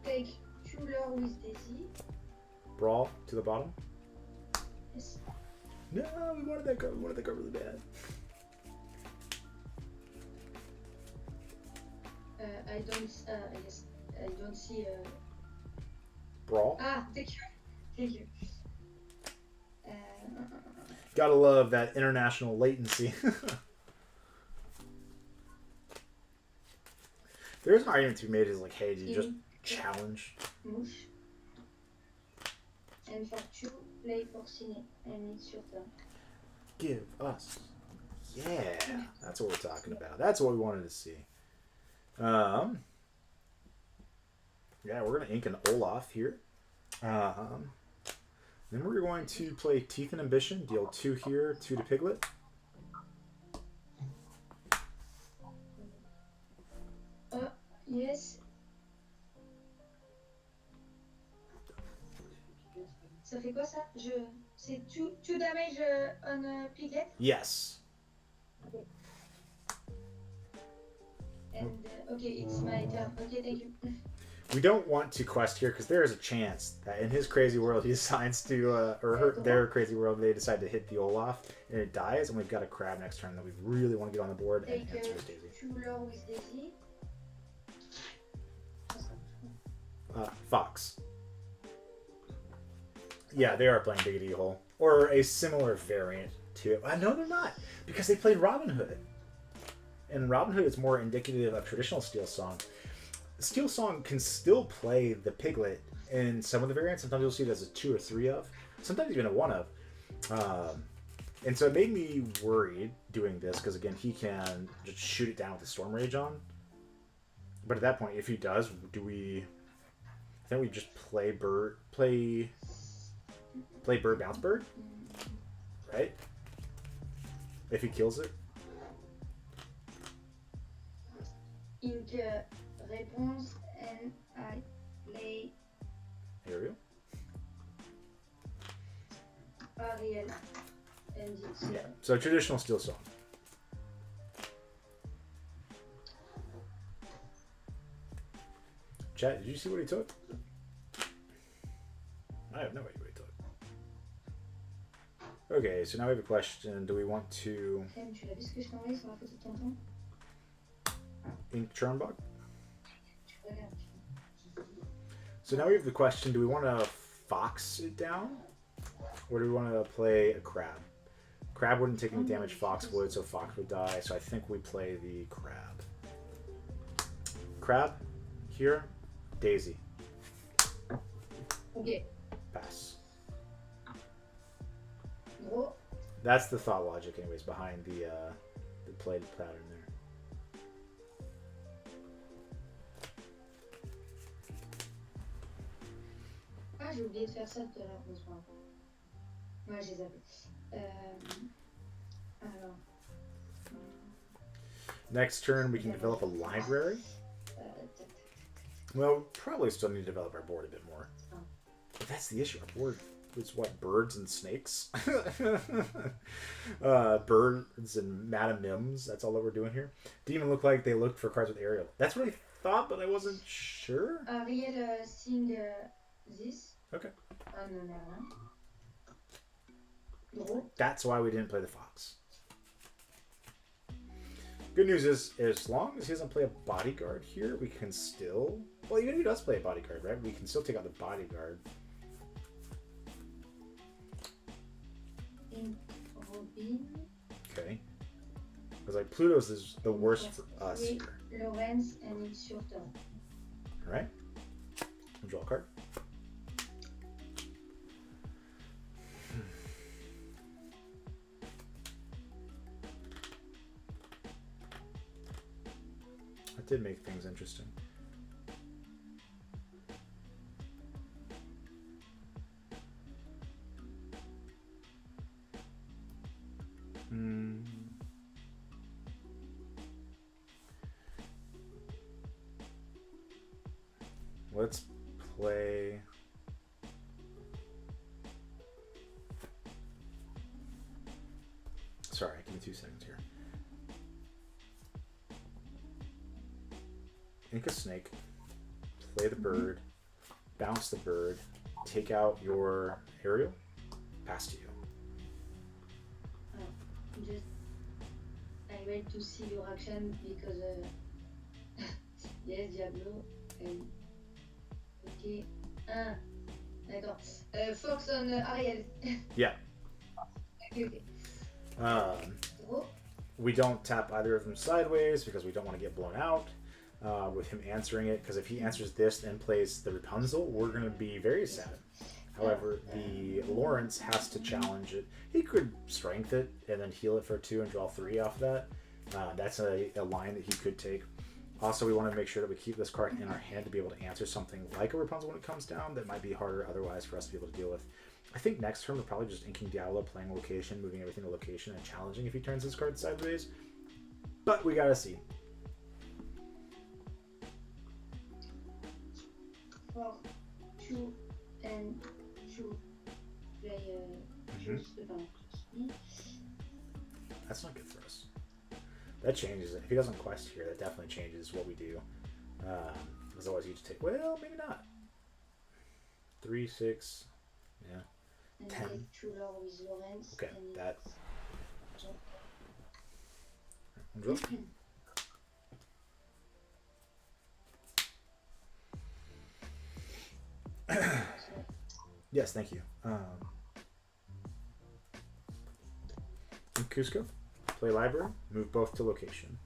Take Cooler with Daisy. Brawl to the bottom. Yes. No, we wanted that card. We wanted that card really bad. I don't. Yes. I don't see. Brawl. Ah, thank you. Thank you. Gotta love that international latency. There's an argument to be made is like, hey, do you just challenge? Mouche. And for 2, play Porcinet. And it's your turn. Give us. Yeah, that's what we're talking about. That's what we wanted to see. Yeah, we're gonna ink an Olaf here. Then we're going to play Teeth and Ambition. Deal 2 here, 2 to Piglet. Yes. Ça fait quoi ça? C'est 2 damage on Piglet? Yes. And okay, it's my turn. Okay, thank you. We don't want to quest here because there is a chance that in his crazy world he decides to, their crazy world, they decide to hit the Olaf and it dies, and we've got a crab next turn that we really want to get on the board and Take answer his Daisy. Cooler with Daisy. Fox. Yeah, they are playing Diggity Hole. Or a similar variant to it. No, they're not. Because they played Robin Hood. And Robin Hood is more indicative of traditional Steel Song. Steel Song can still play the Piglet in some of the variants. Sometimes you'll see it as a 2 or 3 of. Sometimes even a 1 of. And so it made me worried doing this because, again, he can just shoot it down with the Storm Rage on. But at that point, if he does, do we... I think we just play Bird... Play Bird, Bounce Bird? Right? If he kills it? Ink réponse and I play Ariel? Ariel and it's Yeah. So traditional Steel Song. Chat, did you see what he took? I have no idea what he took. Okay, so now we have a question. Do we want to Clem, tu l'as vu ce que je t'ai envoyé sur la photo de tonton? ink Churnbog? Tu regardes. So now we have the question, do we want to fox it down? Or do we want to play a crab? Crab wouldn't take any damage, fox would, so fox would die. So I think we play the crab. Crab, here, Daisy. Ok, Pass. gros. That's the thought logic anyways behind the play pattern there. Ah, j'ai oublié de faire ça tout à l'heure, bonsoir. Ouais, j'ai zappé. Alors. Next turn, we can develop a library. Well, we'll probably still need to develop our board a bit more. But that's the issue. Our board is what? Birds and snakes? Birds and Madam Mims. That's all that we're doing here. Didn't even look like they looked for cards with Ariel. That's what I thought, but I wasn't sure. Ariel sing this. Okay. Non, non, non. Gros. That's why we didn't play the fox. Good news is, as long as he doesn't play a bodyguard here, we can still... Well, even if he does play a bodyguard, right? We can still take out the bodyguard. Ink Robin. Okay. Because, like, Pluto's is the worst for us Oui, here. Lorenz and it's your turn. Alright. We'll draw a card. That did make things interesting. Let's play... Sorry, give me 2 seconds here. Ink a snake, play the bird, bounce the bird, take out your Ariel, pass to you. Just I wait to see your action because yes, Diablo and ok. Ah, d'accord. Fox on Ariel. Yeah. Okay. Gros. We don't tap either of them sideways because we don't want to get blown out with him answering it, because if he answers this and plays the Rapunzel, we're going to be very sad. However, the Lawrence has to challenge it. He could strength it and then heal it for 2 and draw 3 off that. That's a line that he could take. Also, we want to make sure that we keep this card in our hand to be able to answer something like a Rapunzel when it comes down that might be harder otherwise for us to be able to deal with. I think next turn we're probably just inking Diablo, playing location, moving everything to location, and challenging if he turns his card sideways. But we gotta see. 4, 2 and 2 play That's not good for us. That changes it. If he doesn't quest here, that definitely changes what we do. Because otherwise you just take, well, maybe not. 3, 6, yeah. and 10. get 2 Lord with Lorenz. Okay, and that. it's- Draw. Yes, thank you. In Cusco, play library, move both to location.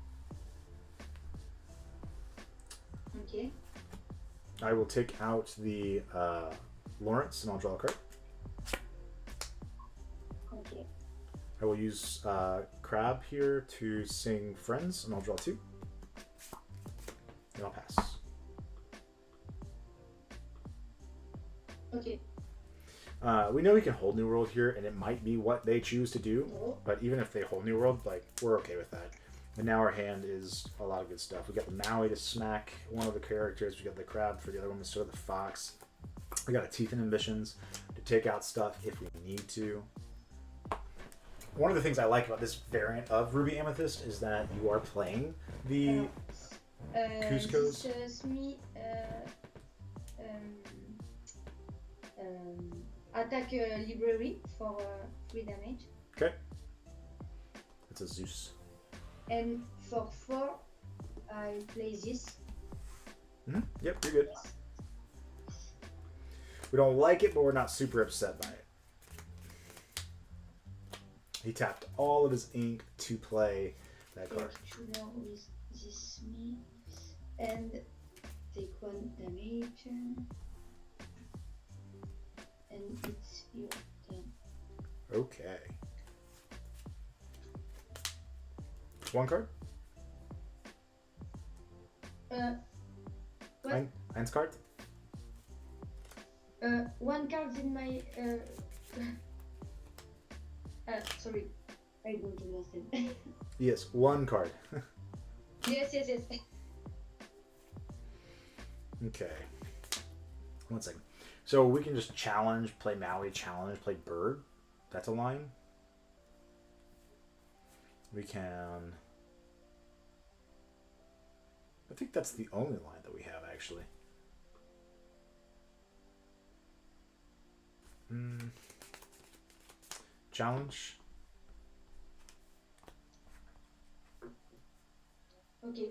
Okay. I will take out the Lawrence and I'll draw a card. Okay. I will use Crab here to sing Friends and I'll draw 2. And I'll pass. Okay. We know we can hold New World here, and it might be what they choose to do. No. But even if they hold New World, like, we're okay with that. And now our hand is a lot of good stuff. We got the Maui to smack one of the characters. We got the Crab for the other one, sort of the Fox. We got a Teeth and Ambitions to take out stuff if we need to. One of the things I like about this variant of Ruby Amethyst is that you are playing the Cusco's. This me attack library for 3 damage. Okay. It's a Zeus. And for 4, I play this. Yep, you're good. We don't like it, but we're not super upset by it. He tapped all of his ink to play that card. Tuner with this me and take 1 damage. And it's your turn. Okay. 1 card? What? Eins card? 1 card in my. Sorry, I don't understand. Yes, 1 card. Yes. Okay. 1 second. So we can just challenge, play Maui, challenge, play Bird. That's a line. We can... I think that's the only line that we have, actually. Challenge. Okay.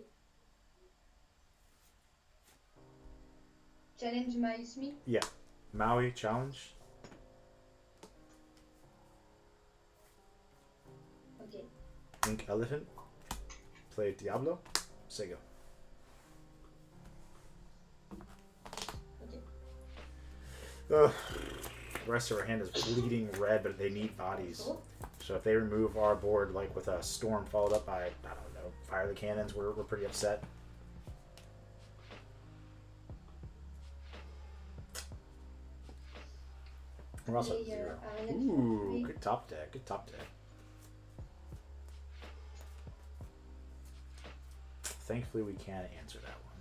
Challenge my Smith. Yeah. Maui, challenge. Okay. Ink Elephant. Play Diablo. Sego. Okay. The rest of our hand is bleeding red, but they need bodies. So if they remove our board, like with a storm followed up by, I don't know, fire the cannons, we're pretty upset. We're also at 0. Ooh, good top deck, good top deck. Thankfully, we can answer that one.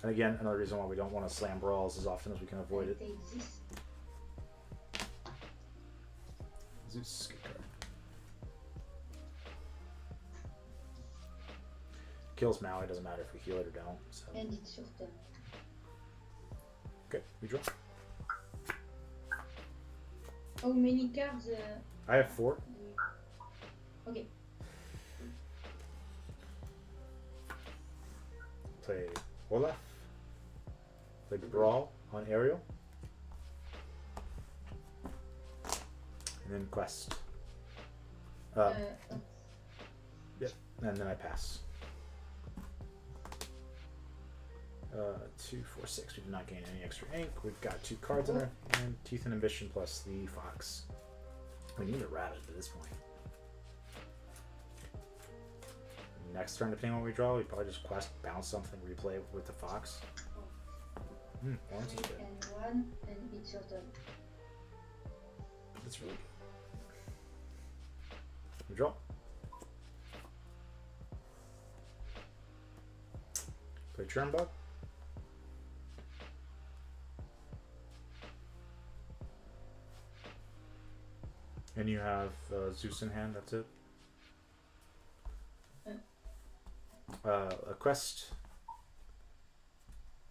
And again, another reason why we don't want to slam brawls as often as we can avoid it. Take this. Zeus, good card. Kills Maui, doesn't matter if we heal it or don't. So. And it's your turn. Okay, we draw. How many cards? I have 4. Okay. Play Olaf. Play Brawl on Ariel. And then Quest. Yep, and then I pass. 2, 4, 6. We did not gain any extra ink. We've got 2 cards in our hand. Teeth and Ambition plus the Fox. We need a rabbit at this point. Next turn, depending on what we draw, we probably just quest, bounce something, replay it with the Fox. Orange is good. And 1, and it's your turn. That's really good. We draw. Play Churnbug. And you have Zeus in hand, that's it. A quest.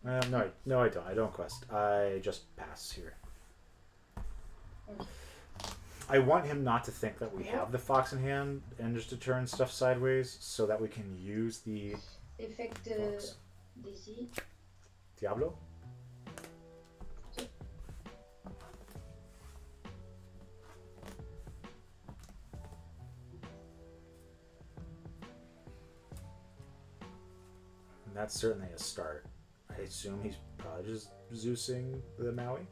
No, I don't. I don't quest. I just pass here. Okay. I want him not to think that we have the Fox in hand and just to turn stuff sideways so that we can use the Effect Fox. DC. Diablo. That's certainly a start. I assume he's probably just Zeusing the Maui.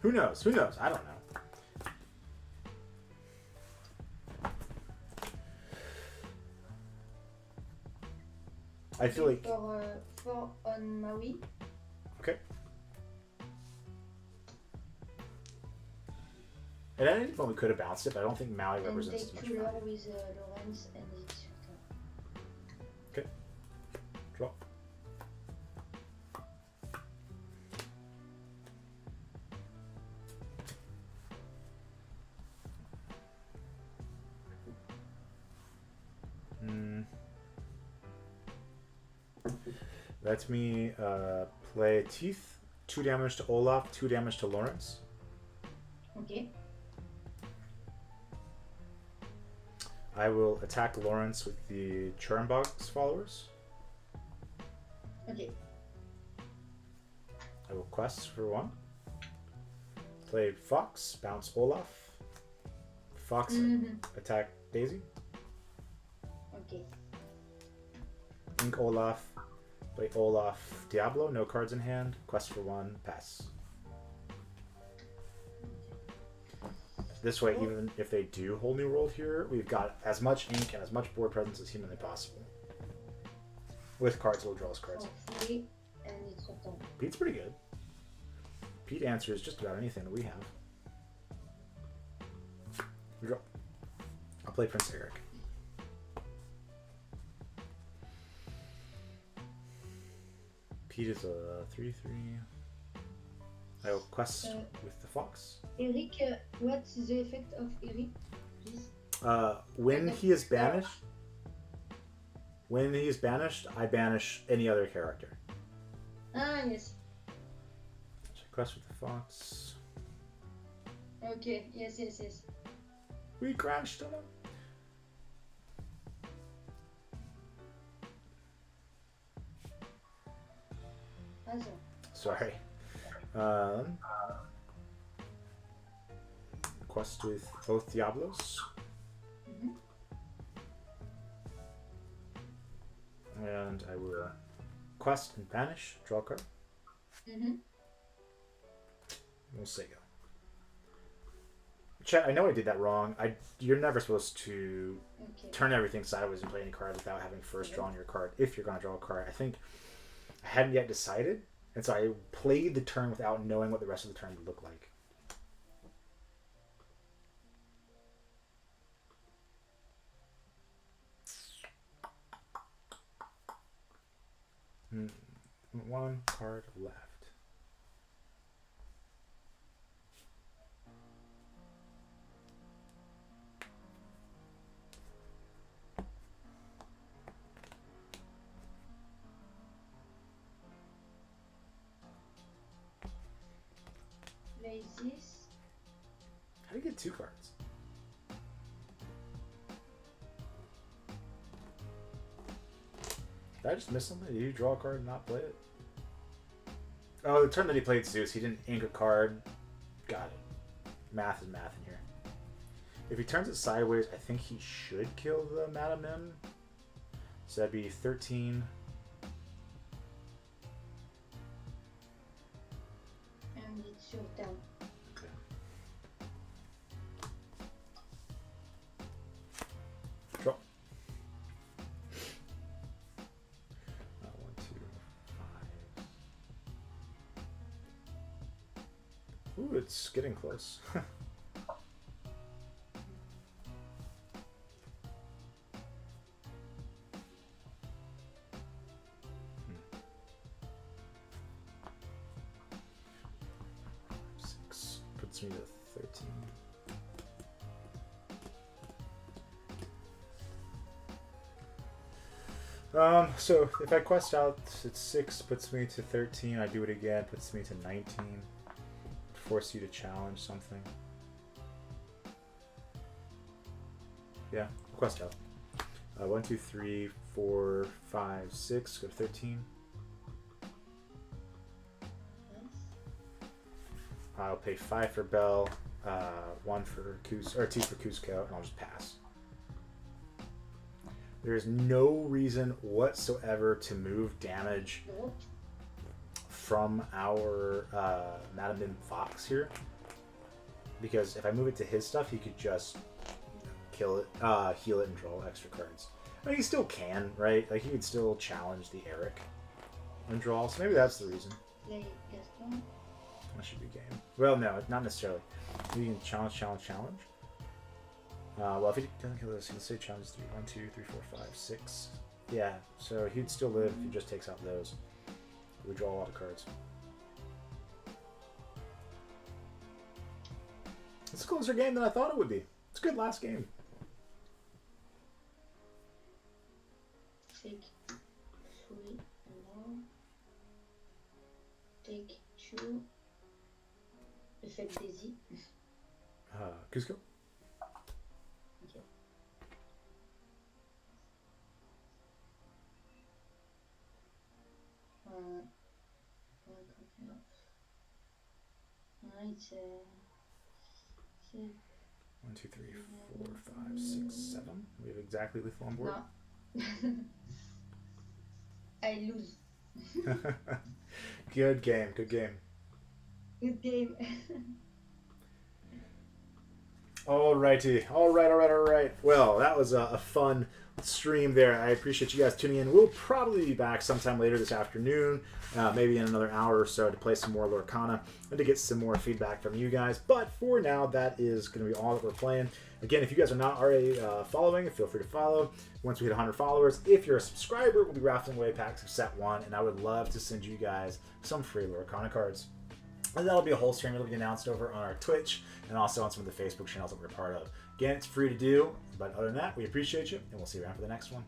Who knows? Who knows? I don't know. I feel like for on Maui. okay. At any point we could have bounced it, but I don't think Maui And represents take as much cooler value. with Lawrence and it's your turn. Okay. Draw. Let me play Teeth. 2 damage to Olaf, 2 damage to Lawrence. Okay. I will attack Lawrence with the Churnbog's followers. Okay. I will quest for 1. Play Fox, bounce Olaf. Fox, attack Daisy. Okay. Ink Olaf. Play Olaf Diablo, no cards in hand. Quest for 1, pass. This way, even if they do whole new world here, we've got as much ink and as much board presence as humanly possible. With cards, we'll draw us cards. Hopefully, and it's your turn. Pete's pretty good. Pete answers just about anything that we have. We draw. I'll play Prince Eric. Pete is a 3/3. I will quest with the fox. Eric, what's the effect of Eric, please? When he is banished, I banish any other character. Ah, yes. So quest with the fox. Okay, yes, yes, yes. We crashed on him. Also. Sorry. Quest with both Diablos. And I will quest and banish, draw a card. We'll say go. Chat, I know I did that wrong. You're never supposed to turn everything sideways and play any card without having first drawn your card, if you're going to draw a card. I think I hadn't yet decided, and so I played the turn without knowing what the rest of the turn would look like. One card left. Play this. How do you get 2 cards? Did I just miss something? Did you draw a card and not play it? Oh, the turn that he played Zeus, he didn't ink a card. Got it. Math is math in here. If he turns it sideways, I think he should kill the Madam M. So that'd be 13. And it's your turn. Okay. Draw. 1, 2, 5. Ooh, it's getting close. Puts me to 13. So if I quest out, it's 6, puts me to 13. I do it again, puts me to 19. Force you to challenge something. Yeah, quest out. 1, 2, 3, 4, 5, 6. Go to 13. I'll pay 5 for Bell. 1 for Cusco, or 2 for Cusco, and I'll just pass. There's no reason whatsoever to move damage from our Madam Fox here, because if I move it to his stuff, he could just kill it, heal it, and draw extra cards. I mean, he still can, right? Like, he could still challenge the Eric and draw, so maybe that's the reason. That should be game. Well, no, not necessarily. You can challenge. Well, if he doesn't kill this, he'll say challenge 3. 1, 2, 3, 4, 5, 6. Yeah, so he'd still live if he just takes out those. We draw a lot of cards. It's a closer game than I thought it would be. It's a good last game. Take 3 more. Take 2. Effect Daisy. Cusco? Okay. It's 1, 2, 3, 4, 5, 6, 7. We have exactly lethal on board. no. I lose. Good game. Good game. Good game. Alrighty. All right. Well, that was a fun stream there. I appreciate you guys tuning in. We'll probably be back sometime later this afternoon, maybe in another hour or so, to play some more Lorcana and to get some more feedback from you guys. But for now, that is going to be all that we're playing. Again, if you guys are not already following, feel free to follow. Once we hit 100 followers, if you're a subscriber, we'll be raffling away packs of set 1, and I would love to send you guys some free Lorcana cards. And that'll be a whole stream. It'll be announced over on our Twitch and also on some of the Facebook channels that we're part of. Again, it's free to do, but other than that, we appreciate you, and we'll see you around for the next one.